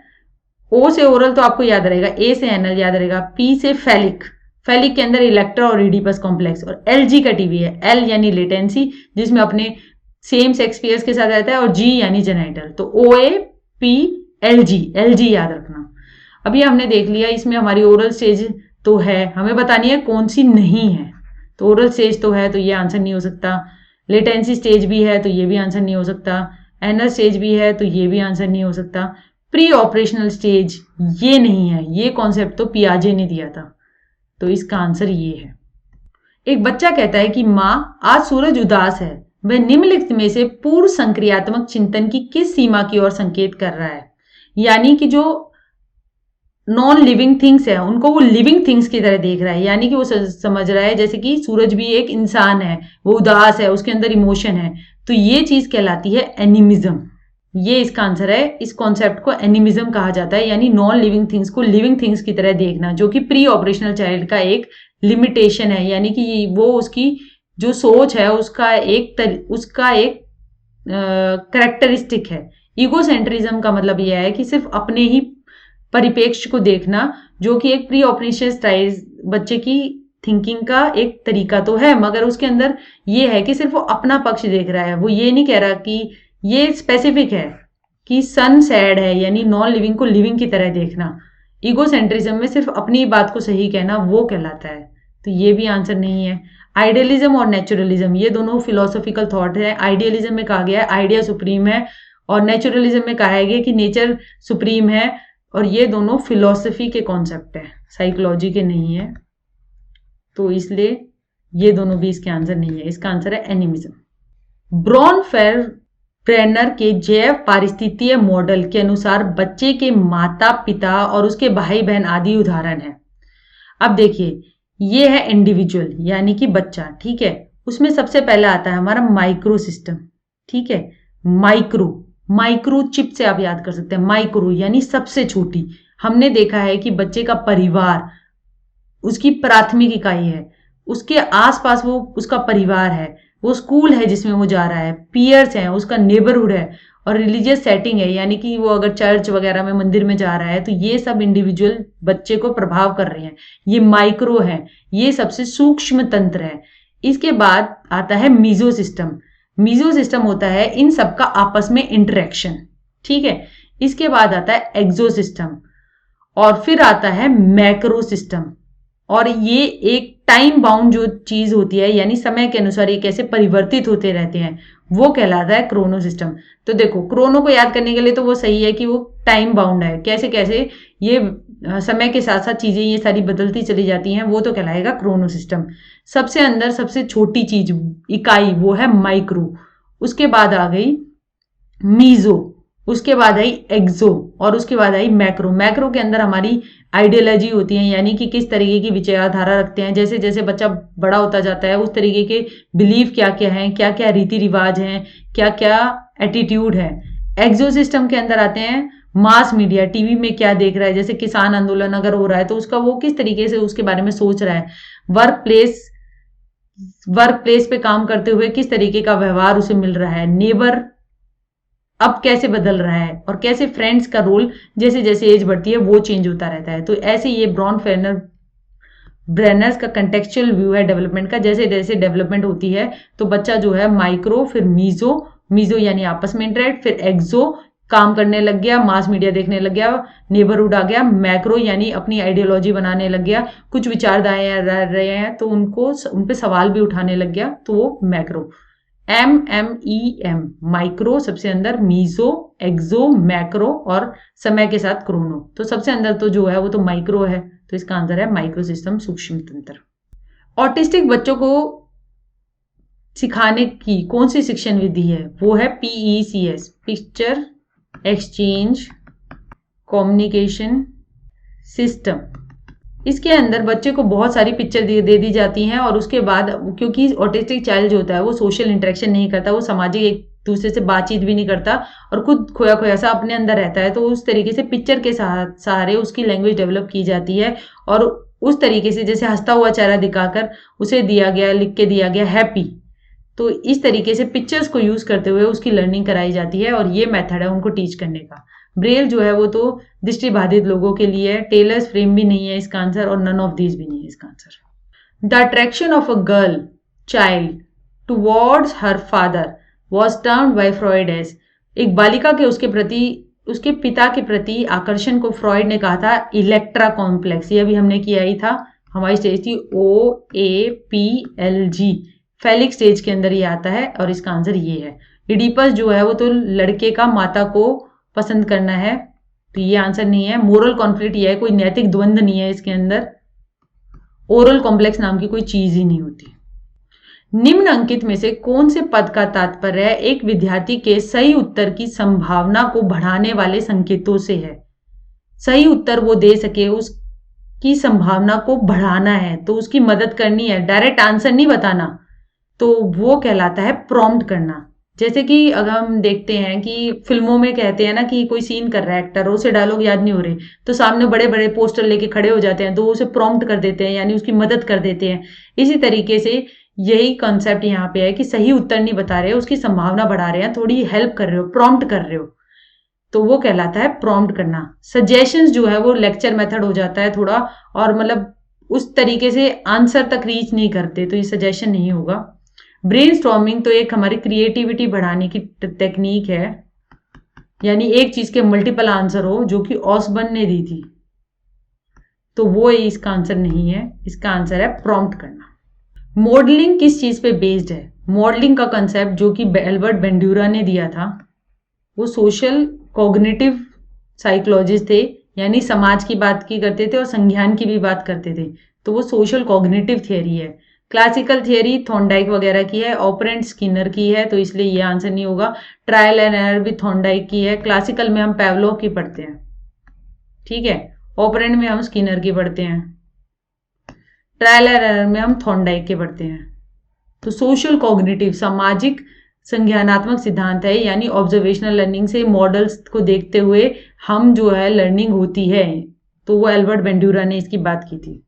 ओ से ओरल तो आपको याद रहेगा, ए से एनल याद रहेगा, पी से फेलिक, फेलिक के अंदर इलेक्ट्रा और इडिपस कॉम्प्लेक्स, और एल जी का टीवी है, एल यानी लेटेंसी, जिसमें अपने सेम सेक्स पेयर्स के साथ रहता है, और जी यानी जेनाइटल। तो ओ, ए, पी, एल जी याद रखना। अभी हमने देख लिया, इसमें हमारी ओरल स्टेज तो है, हमें बतानी है कौन सी नहीं है। तो ओरल स्टेज तो है, तो ये आंसर नहीं हो सकता। लेटेंसी स्टेज भी है, तो ये भी आंसर नहीं हो सकता। एनल स्टेज भी है, तो ये भी आंसर नहीं हो सकता। प्री ऑपरेशनल स्टेज ये नहीं है, ये कॉन्सेप्ट तो पियाजे ने दिया था, तो इसका आंसर ये है। एक बच्चा कहता है कि माँ आज सूरज उदास है, वह निम्नलिखित में से पूर्व संक्रियात्मक चिंतन की किस सीमा की ओर संकेत कर रहा है? यानी कि जो नॉन लिविंग थिंग्स है उनको वो लिविंग थिंग्स की तरह देख रहा है, यानी कि वो समझ रहा है जैसे कि सूरज भी एक इंसान है, वो उदास है, उसके अंदर इमोशन है, तो ये चीज कहलाती है एनिमिज्म। ये इसका आंसर है। इस कॉन्सेप्ट को एनिमिज्म कहा जाता है, यानी नॉन लिविंग थिंग्स को लिविंग थिंग्स की तरह देखना, जो कि प्री ऑपरेशनल चाइल्ड का एक लिमिटेशन है, यानी कि वो उसकी जो सोच है उसका एक करेक्टरिस्टिक है। ईगोसेंट्रिज्म का मतलब यह है कि सिर्फ अपने ही परिप्रेक्ष्य को देखना, जो कि एक प्री ऑपरेशनल बच्चे की थिंकिंग का एक तरीका तो है, मगर उसके अंदर ये है कि सिर्फ वो अपना पक्ष देख रहा है, वो ये नहीं कह रहा कि ये स्पेसिफिक है कि सन सैड है, यानी नॉन लिविंग को लिविंग की तरह देखना। ईगोसेंट्रिज्म में सिर्फ अपनी बात को सही कहना वो कहलाता है, तो ये भी आंसर नहीं है। आइडियलिज्म और नेचुरलिज्म ये दोनों फिलोसॉफिकल थॉट है। आइडियलिज्म में कहा गया है आइडिया सुप्रीम है, और नेचुरलिज्म में कहा गया कि नेचर सुप्रीम है, और ये दोनों फिलोसफी के कॉन्सेप्ट है, साइकोलॉजी के नहीं है, तो इसलिए ये दोनों भी इसके आंसर नहीं है। इसका आंसर है एनिमिज्म। ब्रॉन ब्रेनर के जैव पारिस्थितिकीय मॉडल के अनुसार बच्चे के माता पिता और उसके भाई बहन आदि उदाहरण है। अब देखिए, ये है इंडिविजुअल यानी कि बच्चा, ठीक है, उसमें सबसे पहला आता है हमारा माइक्रो सिस्टम, ठीक है, माइक्रो चिप से आप याद कर सकते हैं, माइक्रो यानी सबसे छोटी। हमने देखा है कि बच्चे का परिवार उसकी प्राथमिक इकाई है, उसके आसपास वो उसका परिवार है, वो स्कूल है जिसमें वो जा रहा है, पीयर्स हैं, उसका नेबरहुड है, और रिलीजियस सेटिंग है, यानी कि वो अगर चर्च वगैरह में मंदिर में जा रहा है, तो ये सब इंडिविजुअल बच्चे को प्रभाव कर रहे हैं। ये माइक्रो है, ये सबसे सूक्ष्म तंत्र है। इसके बाद आता है मीजो सिस्टम। मीजो सिस्टम होता है इन सबका आपस में इंटरेक्शन, ठीक है। इसके बाद आता है एक्सो सिस्टम, और फिर आता है मैक्रो सिस्टम, और ये एक टाइम बाउंड जो चीज होती है, यानी समय के अनुसार ये कैसे परिवर्तित होते रहते हैं, वो कहलाता है क्रोनो सिस्टम। तो देखो, क्रोनो को याद करने के लिए तो वो सही है कि वो टाइम बाउंड है, कैसे कैसे ये समय के साथ साथ चीजें ये सारी बदलती चली जाती हैं, वो तो कहलाएगा क्रोनो सिस्टम। सबसे अंदर सबसे छोटी चीज इकाई वो है माइक्रो। उसके बाद आ गई मीजो, उसके बाद आई एक्सो और उसके बाद आई मैक्रो। मैक्रो के अंदर हमारी आइडियोलॉजी होती है, यानी कि किस तरीके की विचारधारा रखते हैं। जैसे जैसे बच्चा बड़ा होता जाता है उस तरीके के बिलीव क्या क्या हैं, क्या क्या रीति रिवाज हैं, क्या क्या एटीट्यूड है। एक्सो सिस्टम के अंदर आते हैं मास मीडिया, टीवी में क्या देख रहा है, जैसे किसान आंदोलन अगर हो रहा है तो उसका वो किस तरीके से उसके बारे में सोच रहा है। वर्क प्लेस पे काम करते हुए किस तरीके का व्यवहार उसे मिल रहा है। नेबर अब कैसे बदल रहा है और कैसे फ्रेंड्स का रोल जैसे जैसे एज बढ़ती है वो चेंज होता रहता है। तो ऐसे ये ब्रेनर्स का कंटेक्चुअल व्यू है डेवलपमेंट का। जैसे जैसे डेवलपमेंट होती है तो बच्चा जो है माइक्रो, फिर मीजो यानी आपस में इंटरेक्ट, फिर एक्सो काम करने लग गया, मास मीडिया देखने लग गया, नेबरहुड आ गया, मैक्रो यानी अपनी आइडियोलॉजी बनाने लग गया, कुछ विचारधाराएं रह रहे हैं तो उन पे सवाल भी उठाने लग गया, तो वो मैक्रो। MMEM माइक्रो सबसे अंदर, मीजो, एक्सो, मैक्रो और समय के साथ क्रोनो। तो सबसे अंदर तो जो है वो तो माइक्रो है, तो इसका आंसर है माइक्रो सिस्टम, सूक्ष्म तंत्र। ऑटिस्टिक बच्चों को सिखाने की कौन सी शिक्षण विधि है? वो है PECS, picture exchange communication system. इसके अंदर बच्चे को बहुत सारी पिक्चर दे दी जाती हैं और उसके बाद, क्योंकि ऑटिस्टिक चाइल्ड जो होता है वो सोशल इंटरेक्शन नहीं करता, वो सामाजिक एक दूसरे से बातचीत भी नहीं करता और खुद खोया खोया सा अपने अंदर रहता है, तो उस तरीके से पिक्चर के सहारे उसकी लैंग्वेज डेवलप की जाती है। और उस तरीके से जैसे हंसता हुआ चेहरा दिखाकर उसे दिया गया, लिख के दिया गया हैप्पी, तो इस तरीके से पिक्चर्स को यूज करते हुए उसकी लर्निंग कराई जाती है और ये मेथड है उनको टीच करने का। ब्रेल जो है वो तो दृष्टिबाधित लोगों के लिए है। टेलर्स फ्रेम भी नहीं है इसका आंसर और नन ऑफ दीज भी नहीं है इसका answer. The attraction of a girl child towards her father was termed by Freud as, एक बालिका के उसके पिता के प्रति आकर्षण को फ्रॉइड ने कहा था इलेक्ट्रा कॉम्प्लेक्स। ये अभी हमने किया ही था, हमारी स्टेज थी OAPLG, फेलिक स्टेज के अंदर ये आता है और इसका आंसर ये है। इडिपस जो है वो तो लड़के का माता को पसंद करना है, तो ये आंसर नहीं है। मोरल कॉन्फ्लिक्ट ये है, कोई नैतिक द्वंद्व नहीं है इसके अंदर। ओरल कॉम्प्लेक्स नाम की कोई चीज ही नहीं होती। निम्न अंकित में से कौन से पद का तात्पर्य है एक विद्यार्थी के सही उत्तर की संभावना को बढ़ाने वाले संकेतों से है? सही उत्तर वो दे सके उसकी संभावना को बढ़ाना है, तो उसकी मदद करनी है, डायरेक्ट आंसर नहीं बताना, तो वो कहलाता है प्रॉम्प्ट करना। जैसे कि अगर हम देखते हैं कि फिल्मों में कहते हैं ना कि कोई सीन कर रहा है एक्टर, उसे डायलॉग याद नहीं हो रहे, तो सामने बड़े बड़े पोस्टर लेके खड़े हो जाते हैं, तो उसे प्रॉम्प्ट कर देते हैं, यानी उसकी मदद कर देते हैं। इसी तरीके से यही कॉन्सेप्ट यहाँ पे है कि सही उत्तर नहीं बता रहे, उसकी संभावना बढ़ा रहे हैं, थोड़ी हेल्प कर रहे हो, प्रॉम्प्ट कर रहे हो, तो वो कहलाता है प्रॉम्प्ट करना। सजेशंस जो है वो लेक्चर मेथड हो जाता है थोड़ा, और मतलब उस तरीके से आंसर तक रीच नहीं करते, तो ये सजेशन नहीं होगा। ब्रेनस्टॉर्मिंग तो एक हमारी क्रिएटिविटी बढ़ाने की टेक्निक है, यानी एक चीज के मल्टीपल आंसर हो, जो कि ऑसबर्न ने दी थी, तो वो इसका आंसर नहीं है, इसका आंसर है प्रॉम्प्ट करना। मॉडलिंग किस चीज पे बेस्ड है? मॉडलिंग का कंसेप्ट जो कि एल्बर्ट बेंड्यूरा ने दिया था, वो सोशल कॉग्निटिव साइकोलॉजिस्ट थे, यानी समाज की बात की करते थे और संज्ञान की भी बात करते थे, तो वो सोशल कॉग्निटिव थियरी है। क्लासिकल थियरी थॉर्नडाइक वगैरह की है, ऑपरेंट स्किनर की है, तो इसलिए ये आंसर नहीं होगा। ट्रायल एंड एरर भी थॉर्नडाइक की है। क्लासिकल में हम पैवलोव की पढ़ते हैं, ठीक है, ऑपरेंट में हम स्किनर की पढ़ते हैं, ट्रायल एंड एरर में हम थॉर्नडाइक के पढ़ते हैं। तो सोशल कॉग्निटिव सामाजिक संज्ञानात्मक सिद्धांत है, यानी ऑब्जर्वेशनल लर्निंग से मॉडल्स को देखते हुए हम जो है लर्निंग होती है, तो वो एल्बर्ट बेंड्यूरा ने इसकी बात की थी।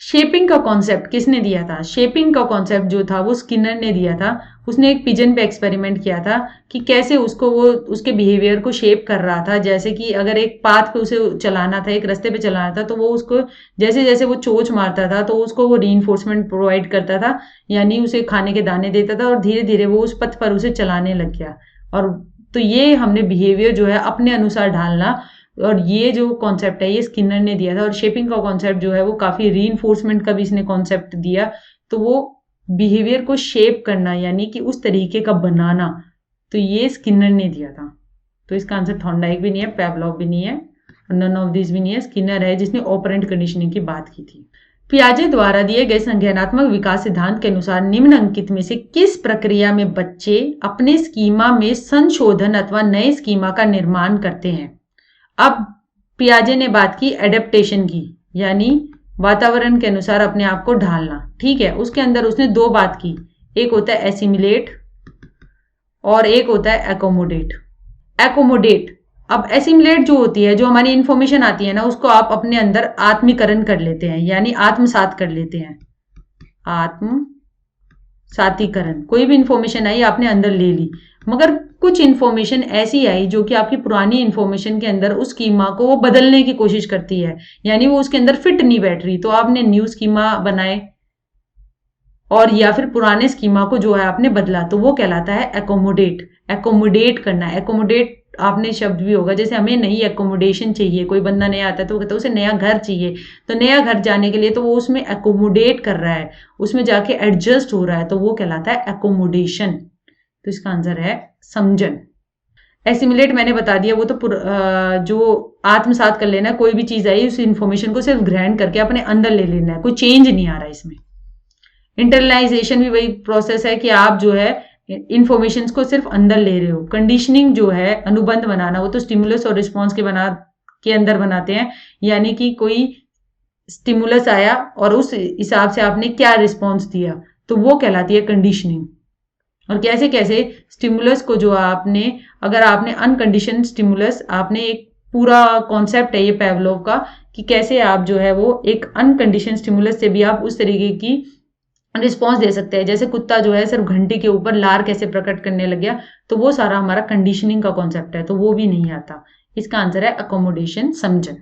शेपिंग का कॉन्सेप्ट किसने दिया था? शेपिंग का कॉन्सेप्ट जो था वो स्किनर ने दिया था। उसने एक पिजन पे एक्सपेरिमेंट किया था कि कैसे उसको वो उसके बिहेवियर को शेप कर रहा था। जैसे कि अगर एक पाथ पे उसे चलाना था, एक रास्ते पे चलाना था, तो वो उसको जैसे जैसे वो चोंच मारता था तो उसको वो रीइंफोर्समेंट प्रोवाइड करता था, यानी उसे खाने के दाने देता था और धीरे धीरे वो उस पथ पर उसे चलाने लग गया। और तो ये हमने बिहेवियर जो है अपने अनुसार ढालना, और ये जो कॉन्सेप्ट है ये स्किनर ने दिया था। और शेपिंग का कॉन्सेप्ट जो है वो काफी रीइंफोर्समेंट का भी इसने कॉन्सेप्ट दिया, तो वो बिहेवियर को शेप करना यानी कि उस तरीके का बनाना, तो ये स्किनर ने दिया था। तो इसका आंसर थॉर्नडाइक भी नहीं है, पैवलोव भी नहीं है, और नन ऑफ दिस भी नहीं है। स्किनर है जिसने ऑपरेंट कंडीशनिंग की बात की थी। पियाजे द्वारा दिए गए संज्ञानात्मक विकास सिद्धांत के अनुसार निम्नलिखित में से किस प्रक्रिया में बच्चे अपने स्कीमा में संशोधन अथवा नए स्कीमा का निर्माण करते हैं। अब पियाजे ने बात की एडेप्टेशन की, यानी वातावरण के अनुसार अपने आप को ढालना, ठीक है। उसके अंदर उसने दो बात की, एक होता है एसिमिलेट और एक होता है एकोमोडेट। एकोमोडेट, अब एसिमिलेट जो होती है, जो हमारी इंफॉर्मेशन आती है ना, उसको आप अपने अंदर आत्मीकरण कर लेते हैं, यानी आत्मसात कर लेते हैं। आत्मसातीकरण, कोई भी इंफॉर्मेशन आई आपने अंदर ले ली, मगर कुछ इंफॉर्मेशन ऐसी आई जो कि आपकी पुरानी इंफॉर्मेशन के अंदर उस स्कीमा को वो बदलने की कोशिश करती है, यानी वो उसके अंदर फिट नहीं बैठ रही, तो आपने न्यू स्कीमा बनाए और या फिर पुराने स्कीमा को जो है आपने बदला, तो वो कहलाता है एकोमोडेट। एकोमोडेट करना, एकोमोडेट आपने शब्द भी होगा, जैसे हमें नई एकोमोडेशन चाहिए, कोई बंदा नया आता है तो वो कहता है उसे नया घर चाहिए, तो नया घर जाने के लिए तो वो उसमें एकोमोडेट कर रहा है, उसमें जाके एडजस्ट हो रहा है, तो वो कहलाता है एकोमोडेशन। तो इसका आंसर है समझन। एसिमिलेट मैंने बता दिया, वो तो जो आत्मसात कर लेना, कोई भी चीज आई उस इंफॉर्मेशन को सिर्फ ग्रहण करके अपने अंदर ले लेना है, कोई चेंज नहीं आ रहा इसमें। इंटरनलाइजेशन भी वही प्रोसेस है कि आप जो है इंफॉर्मेशन को सिर्फ अंदर ले रहे हो। कंडीशनिंग जो है, अनुबंध बनाना, वो तो स्टिमुलस और रिस्पॉन्स के अंदर बनाते हैं, यानी कि कोई स्टिमुलस आया और उस हिसाब से आपने क्या रिस्पॉन्स दिया, तो वो कहलाती है कंडीशनिंग। और कैसे कैसे स्टिमुलस को जो आपने, अगर आपने अनकंडीशन स्टिमुलस, आपने एक पूरा कॉन्सेप्ट है ये पेवलोव का, कि कैसे आप जो है वो एक अनकंडीशन स्टिमुलस से भी आप उस तरीके की रिस्पॉन्स दे सकते हैं। जैसे कुत्ता जो है सिर्फ घंटी के ऊपर लार कैसे प्रकट करने लग गया, तो वो सारा हमारा कंडीशनिंग का कॉन्सेप्ट है, तो वो भी नहीं आता। इसका आंसर है अकोमोडेशन, समझन।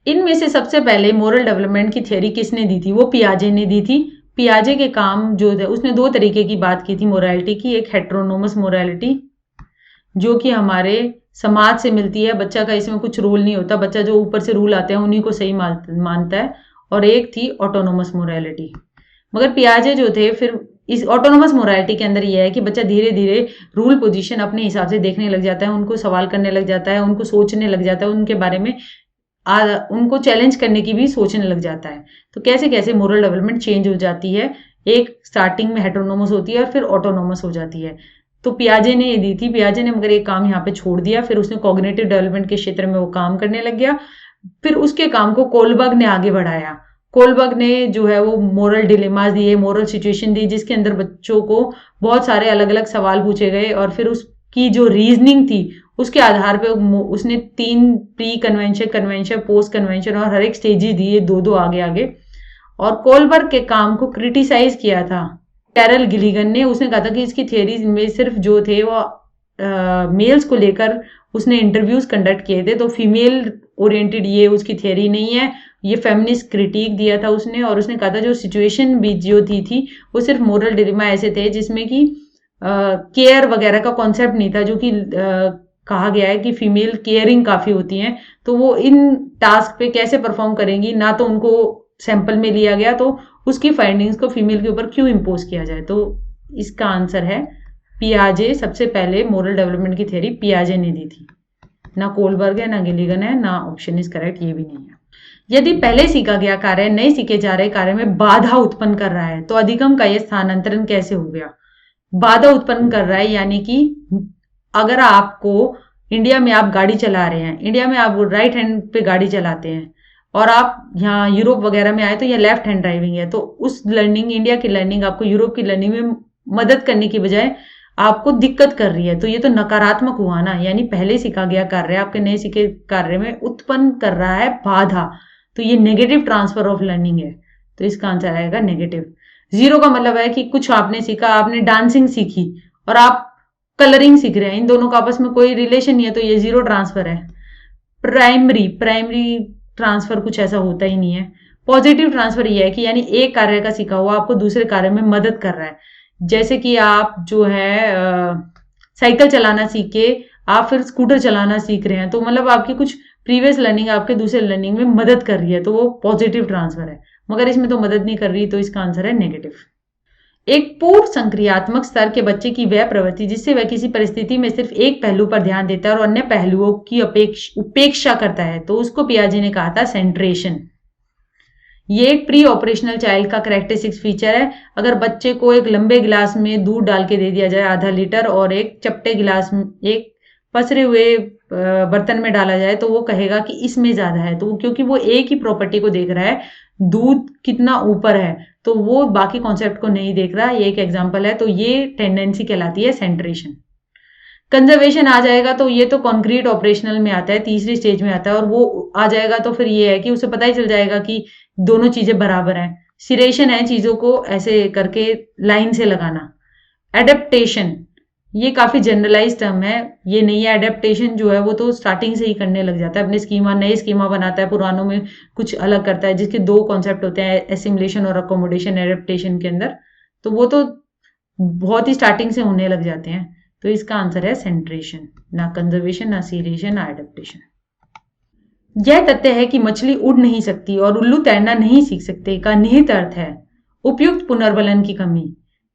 इनमें से सबसे पहले मोरल डेवलपमेंट की थियरी किसने दी थी? वो पियाजे ने दी थी। पियाजे के काम जो थे, उसने दो तरीके की बात की थी मोरालिटी की। एक हेट्रोनोमस मोरालिटी, जो कि हमारे समाज से मिलती है, बच्चा का इसमें कुछ रोल नहीं होता, बच्चा जो ऊपर से रूल आते हैं उन्हीं को सही मानता है। और एक थी ऑटोनोमस मोरालिटी। मगर पियाजे जो थे, फिर इस ऑटोनोमस मोरालिटी के अंदर यह है कि बच्चा धीरे धीरे रूल पोजीशन अपने हिसाब से देखने लग जाता है, उनको सवाल करने लग जाता है, उनको सोचने लग जाता है, उनके बारे में उनको चैलेंज करने की भी सोचने लग जाता है। तो कैसे कैसे मोरल डेवलपमेंट चेंज हो जाती है, एक स्टार्टिंग में हेट्रोनोमस होती है और फिर ऑटोनोमस हो जाती है। तो पियाजे ने ये दी थी, पियाजे ने मगर एक काम यहाँ पे छोड़ दिया, फिर उसने कॉग्निटिव डेवलपमेंट के क्षेत्र में वो काम करने लग गया। फिर उसके काम को कोलबर्ग ने आगे बढ़ाया। कोलबर्ग ने जो है वो मोरल डिलेमास दिए, मोरल सिचुएशन दी, जिसके अंदर बच्चों को बहुत सारे अलग अलग सवाल पूछे गए और फिर उसकी जो रीजनिंग थी उसके आधार पे उसने 3 pre convention, convention, post convention और हर एक स्टेजेस दिए, दो दो आगे आगे। और कोलबर्ग के काम को क्रिटिसाइज किया था कैरल गिलिगन ने। उसने कहा था कि इसकी थियरीज में सिर्फ जो थे वो मेल्स को लेकर उसने इंटरव्यूज कंडक्ट किए थे, तो फीमेल ओरिएंटेड ये उसकी थियरी नहीं है, ये फेमिनिस्ट क्रिटिक दिया था उसने। और उसने कहा था जो सिचुएशन भी जो थी वो सिर्फ मोरल डिलेमा ऐसे थे जिसमें कि केयर वगैरह का कॉन्सेप्ट नहीं था, जो कि कहा गया है कि फीमेल केयरिंग काफी होती हैं, तो वो इन टास्क पे कैसे परफॉर्म करेंगी, ना तो उनको सैंपल में लिया गया, तो उसकी फाइंडिंग्स को फीमेल के ऊपर क्यों इम्पोज किया जाए। तो इसका आंसर है पियाजे। सबसे पहले मोरल डेवलपमेंट की थ्योरी पियाजे ने दी थी, ना कोलबर्ग है, ना गिलिगन है, ना ऑप्शन इज करेक्ट, ये भी नहीं है। यदि पहले सीखा गया कार्य नए सीखे जा रहे कार्य में बाधा उत्पन्न कर रहा है, तो अधिगम का यह स्थानांतरण कैसे हो गया? बाधा उत्पन्न कर रहा है, यानी कि अगर आपको इंडिया में आप गाड़ी चला रहे हैं, इंडिया में आप राइट हैंड पे गाड़ी चलाते हैं और आप यहाँ यूरोप वगैरह में आए तो ये लेफ्ट हैंड ड्राइविंग है, तो उस लर्निंग, इंडिया की लर्निंग आपको यूरोप की लर्निंग में मदद करने की बजाय आपको दिक्कत कर रही है, तो ये तो नकारात्मक हुआ ना। यानी पहले सीखा गया कार्य आपके नए सीखे कार्य में उत्पन्न कर रहा है बाधा, तो ये नेगेटिव ट्रांसफर ऑफ लर्निंग है, तो इसका आंसर आएगा नेगेटिव। जीरो का मतलब है कि कुछ आपने सीखा, आपने डांसिंग सीखी और आप कलरिंग सीख रहे हैं, इन दोनों का आपस में कोई रिलेशन नहीं है, तो ये जीरो ट्रांसफर है। प्राइमरी ट्रांसफर कुछ ऐसा होता ही नहीं है। पॉजिटिव ट्रांसफर ये है कि यानी एक कार्य का सीखा हुआ आपको दूसरे कार्य में मदद कर रहा है। जैसे कि आप जो है साइकिल चलाना सीख के आप फिर स्कूटर चलाना सीख रहे हैं, तो मतलब आपकी कुछ प्रीवियस लर्निंग आपके दूसरे लर्निंग में मदद कर रही है, तो वो पॉजिटिव ट्रांसफर है। मगर इसमें तो मदद नहीं कर रही, तो इसका आंसर है नेगेटिव। एक पूर्व संक्रियात्मक स्तर के बच्चे की वह प्रवृत्ति जिससे वह किसी परिस्थिति में सिर्फ एक पहलू पर ध्यान देता है और अन्य पहलुओं की उपेक्षा करता है, तो उसको पियाजे ने कहा था सेंट्रेशन। ये एक प्री ऑपरेशनल चाइल्ड का कैरेक्टरिस्टिक्स फीचर है। अगर बच्चे को एक लंबे गिलास में दूध डाल के दे दिया जाए आधा लीटर और एक चपटे गिलास में एक पसरे हुए बर्तन में डाला जाए तो वो कहेगा कि इसमें ज्यादा है, तो वो क्योंकि वो एक ही प्रॉपर्टी को देख रहा है, दूध कितना ऊपर है, तो वो बाकी कॉन्सेप्ट को नहीं देख रहा। ये एक एग्जाम्पल है। तो ये टेंडेंसी कहलाती है सेंट्रेशन। कंजर्वेशन आ जाएगा तो ये तो कॉन्क्रीट ऑपरेशनल में आता है, तीसरी स्टेज में आता है, और वो आ जाएगा तो फिर ये है कि उसे पता ही चल जाएगा कि दोनों चीजें बराबर हैं। सिरेशन है चीजों को ऐसे करके लाइन से लगाना। एडेप्टेशन, ये काफी जनरलाइज टर्म है, ये नहीं है। एडेप्टेशन जो है वो तो स्टार्टिंग से ही करने लग जाता है, अपने स्कीमा नए स्कीमा बनाता है, पुरानों में कुछ अलग करता है, जिसके दो कॉन्सेप्ट होते हैं, एसिमुलेशन और अकोमोडेशन एडेप्टेशन के अंदर। तो वो तो बहुत ही स्टार्टिंग से होने लग जाते हैं। तो इसका आंसर है सेंट्रेशन, ना कंजर्वेशन, ना सीरेशन, ना एडेप्टेशन। यह तथ्य है कि मछली उड़ नहीं सकती और उल्लू तैरना नहीं सीख सकते का निहित अर्थ है उपयुक्त पुनर्बलन की कमी।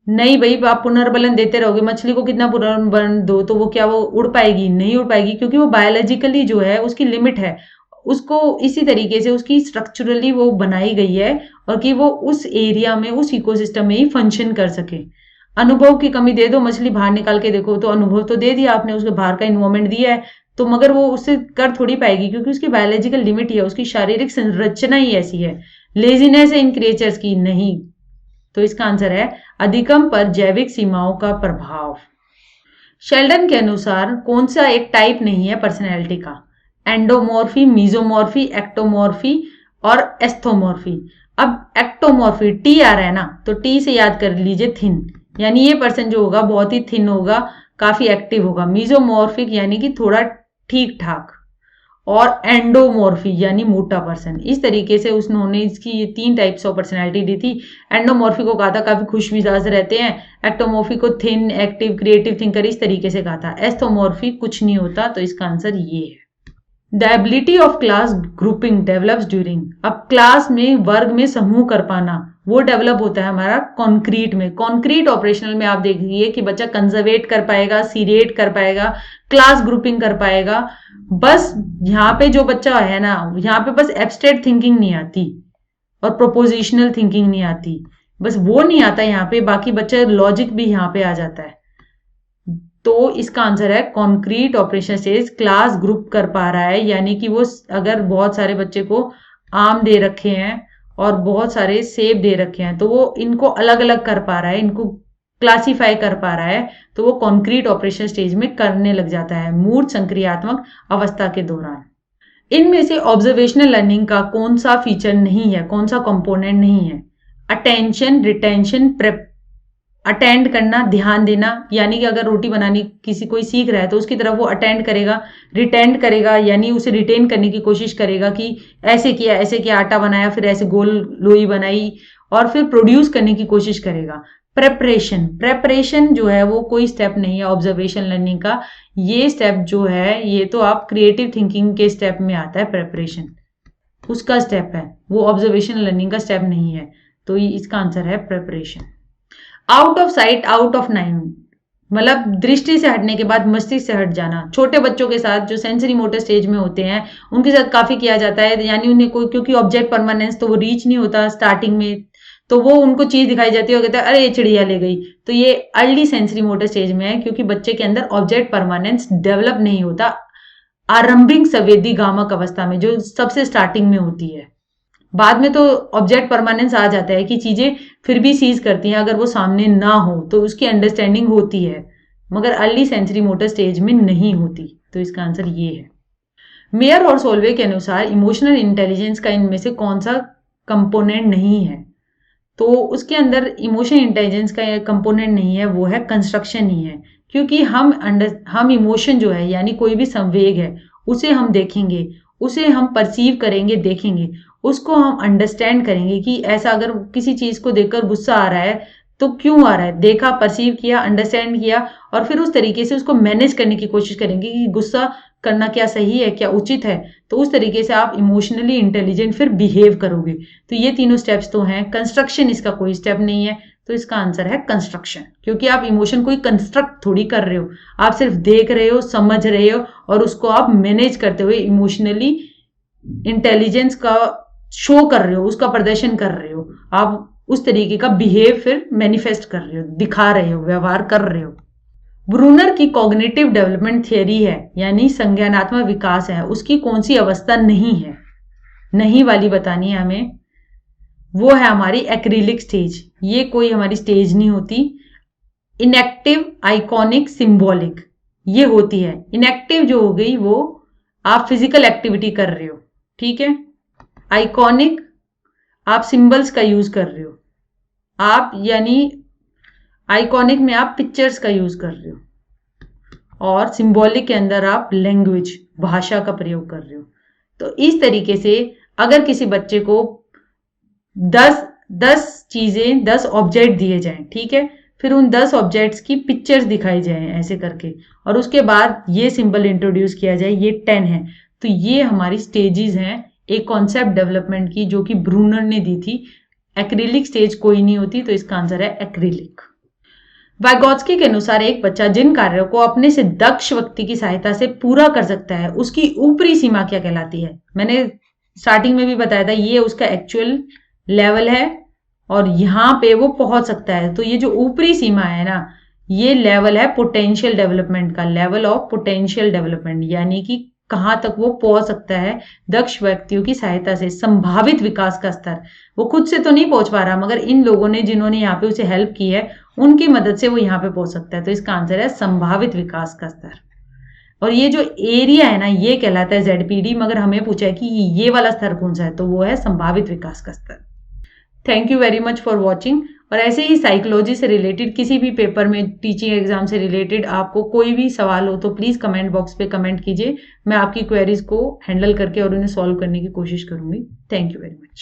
नहीं भाई, आप पुनर्बलन देते रहोगे, मछली को कितना पुनर्बलन दो तो वो क्या वो उड़ पाएगी? नहीं उड़ पाएगी, क्योंकि वो बायोलॉजिकली जो है उसकी लिमिट है। उसको इसी तरीके से उसकी स्ट्रक्चरली वो बनाई गई है और कि वो उस एरिया में उस इकोसिस्टम में ही फंक्शन कर सके। अनुभव की कमी दे दो, मछली बाहर निकाल के देखो तो अनुभव तो दे दिया आपने, उसके बाहर का इन्वायरमेंट दिया है, तो मगर वो उससे कर थोड़ी पाएगी, क्योंकि उसकी बायोलॉजिकल लिमिट ही है, उसकी शारीरिक संरचना ही ऐसी है। लेजीनेस है इन क्रिएचर्स की? नहीं। तो इसका आंसर है अधिगम पर जैविक सीमाओं का प्रभाव। शेल्डन के अनुसार कौन सा एक टाइप नहीं है पर्सनैलिटी का? एंडोमॉर्फी, मीजोमॉर्फी, एक्टोमॉर्फी और एस्थोमॉर्फी। अब एक्टोमॉर्फी टी आ रहा है ना, तो टी से याद कर लीजिए थिन, यानी ये पर्सन जो होगा बहुत ही थिन होगा, काफी एक्टिव होगा। मीजोमॉर्फिक यानी कि थोड़ा ठीक ठाक, और एंडोमॉर्फी यानी मोटा पर्सन। इस तरीके से उन्होंने इसकी ये 3 टाइप्स ऑफ पर्सनैलिटी दी थी। एंडोमॉर्फी को कहा था काफी खुश मिजाज रहते हैं, एक्टोमॉर्फी को थिन, एक्टिव, क्रिएटिव थिंकर, इस तरीके से कहा था। एस्थोमॉर्फी कुछ नहीं होता, तो इसका आंसर ये है। The ability of class grouping develops during. अब क्लास में, वर्ग में समूह कर पाना वो डेवलप होता है हमारा कॉन्क्रीट में। कॉन्क्रीट ऑपरेशनल में आप देखिए कि बच्चा कंजर्वेट कर पाएगा, सीरेट कर पाएगा, क्लास ग्रुपिंग कर पाएगा। बस यहाँ पे जो बच्चा है ना, यहाँ पे बस एब्स्ट्रैक्ट थिंकिंग नहीं आती और प्रोपोजिशनल थिंकिंग नहीं आती, बस वो नहीं आता यहाँ पे, बाकी बच्चा लॉजिक भी यहाँ पे आ जाता है। तो इसका आंसर है कॉन्क्रीट ऑपरेशन से क्लास ग्रुप कर पा रहा है, यानी कि वो अगर बहुत सारे बच्चे को आम दे रखे हैं और बहुत सारे सेब दे रखे हैं तो वो इनको अलग अलग कर पा रहा है, इनको क्लासिफाई कर पा रहा है, तो वो कॉन्क्रीट ऑपरेशन स्टेज में करने लग जाता है मूर्त संक्रियात्मक अवस्था के दौरान। इनमें से ऑब्जर्वेशनल लर्निंग का कौन सा फीचर नहीं है, कौन सा कंपोनेंट नहीं है? Attention, retention, prep. अटेंड करना, ध्यान देना, यानी कि अगर रोटी बनानी किसी कोई सीख रहा है तो उसकी तरफ वो अटेंड करेगा, रिटेंड करेगा, यानी उसे रिटेन करने की कोशिश करेगा कि ऐसे किया, आटा बनाया, फिर ऐसे गोल लोई बनाई, और फिर प्रोड्यूस करने की कोशिश करेगा। प्रेपरेशन, प्रेपरेशन जो है वो कोई स्टेप नहीं है ऑब्जर्वेशन लर्निंग का। ये स्टेप जो है ये तो आप क्रिएटिव थिंकिंग के स्टेप में आता है, प्रेपरेशन उसका स्टेप है, वो ऑब्जर्वेशन लर्निंग का स्टेप नहीं है। तो इसका आंसर है preparation. Out of site, out of mind, मतलब दृष्टि से हटने के बाद मस्तिष्क से हट जाना। छोटे बच्चों के साथ जो सेंसरी मोटर स्टेज में होते हैं उनके साथ काफी किया जाता है, यानी उन्हें कोई, क्योंकि ऑब्जेक्ट परमानेंस तो वो रीच नहीं होता स्टार्टिंग में, तो वो उनको चीज दिखाई जाती है, वो कहते हैं अरे ये चिड़िया ले गई। तो ये अर्ली सेंसरी मोटर स्टेज में है, क्योंकि बच्चे के अंदर ऑब्जेक्ट परमानेंस डेवलप नहीं होता आरंभिक संवेदी गामक अवस्था में, जो सबसे स्टार्टिंग में होती है। बाद में तो ऑब्जेक्ट परमानेंस आ जाता है कि चीजें फिर भी सीज करती हैं, अगर वो सामने ना हो तो उसकी अंडरस्टैंडिंग होती है, मगर अर्ली सेंसरी मोटर स्टेज में नहीं होती। तो इसका आंसर ये है। मेयर और सोल्वे के अनुसार इमोशनल इंटेलिजेंस का इनमें से कौन सा कंपोनेंट नहीं है? तो उसके अंदर इमोशनल इंटेलिजेंस का कंपोनेंट नहीं है, वो है कंस्ट्रक्शन ही है, क्योंकि हम इमोशन जो है, यानी कोई भी संवेग है, उसे हम देखेंगे, उसे हम परसीव करेंगे, देखेंगे, उसको हम अंडरस्टैंड करेंगे कि ऐसा अगर किसी चीज को देखकर गुस्सा आ रहा है तो क्यों आ रहा है, देखा, परसीव किया, अंडरस्टैंड किया, और फिर उस तरीके से उसको मैनेज करने की कोशिश करेंगे कि गुस्सा करना क्या सही है, क्या उचित है। तो उस तरीके से आप इमोशनली इंटेलिजेंट फिर बिहेव करोगे। तो ये तीनों स्टेप्स तो हैं। कंस्ट्रक्शन इसका कोई स्टेप नहीं है, तो इसका आंसर है कंस्ट्रक्शन, क्योंकि आप इमोशन कोई कंस्ट्रक्ट थोड़ी कर रहे हो, आप सिर्फ देख रहे हो, समझ रहे हो, और उसको आप मैनेज करते हुए इमोशनली इंटेलिजेंस का शो कर रहे हो, उसका प्रदर्शन कर रहे हो, आप उस तरीके का बिहेव फिर मैनिफेस्ट कर रहे हो, दिखा रहे हो, व्यवहार कर रहे हो। ब्रूनर की कॉग्निटिव डेवलपमेंट थियरी है, यानी संज्ञानात्मक विकास है, उसकी कौन सी अवस्था नहीं है, नहीं वाली बतानी है हमें। वो है हमारी एक्रिलिक स्टेज। ये कोई हमारी स्टेज नहीं होती। इनएक्टिव, आइकॉनिक, सिंबॉलिक, ये होती है। इनएक्टिव जो हो गई वो आप फिजिकल एक्टिविटी कर रहे हो, ठीक है। आइकॉनिक, आप सिंबल्स का यूज कर रहे हो, आप यानी आइकॉनिक में आप पिक्चर्स का यूज कर रहे हो, और सिंबॉलिक के अंदर आप लैंग्वेज, भाषा का प्रयोग कर रहे हो। तो इस तरीके से अगर किसी बच्चे को 10 चीजें, 10 ऑब्जेक्ट दिए जाएं, ठीक है, फिर उन 10 ऑब्जेक्ट्स की पिक्चर्स दिखाई जाए ऐसे करके, और उसके बाद ये सिंबल इंट्रोड्यूस किया जाए, ये 10 है। तो ये हमारी स्टेजेस हैं एक कॉन्सेप्ट डेवलपमेंट की, जो कि ब्रूनर ने दी थी। एक्रिलिक स्टेज कोई नहीं होती, तो इसका आंसर है एक्रिलिक। वाइगोत्स्की के अनुसार एक बच्चा जिन कार्यों को अपने से दक्ष व्यक्ति की सहायता से पूरा कर सकता है, उसकी ऊपरी सीमा क्या कहलाती है। मैंने स्टार्टिंग में भी बताया था, ये उसका एक्चुअल लेवल है और यहां पे वो पहुंच सकता है। तो ये जो ऊपरी सीमा है ना, ये लेवल है पोटेंशियल डेवलपमेंट का, लेवल ऑफ पोटेंशियल डेवलपमेंट, यानी कि कहां तक वो पहुंच सकता है दक्ष व्यक्तियों की सहायता से। संभावित विकास का स्तर, वो खुद से तो नहीं पहुंच पा रहा, मगर इन लोगों ने जिन्होंने यहाँ पे उसे हेल्प की है, उनकी मदद से वो यहाँ पे पहुंच सकता है। तो इसका आंसर है संभावित विकास का स्तर। और ये जो एरिया है ना, ये कहलाता है ZPD, मगर हमें पूछा है कि ये वाला स्तर कौन सा है, तो वो है संभावित विकास का स्तर। Thank you very much for watching. और ऐसे ही साइकोलॉजी से रिलेटेड किसी भी पेपर में, टीचिंग एग्जाम से रिलेटेड आपको कोई भी सवाल हो तो प्लीज कमेंट बॉक्स पे कमेंट कीजिए। मैं आपकी क्वेरीज को हैंडल करके और उन्हें सॉल्व करने की कोशिश करूंगी। Thank you very much.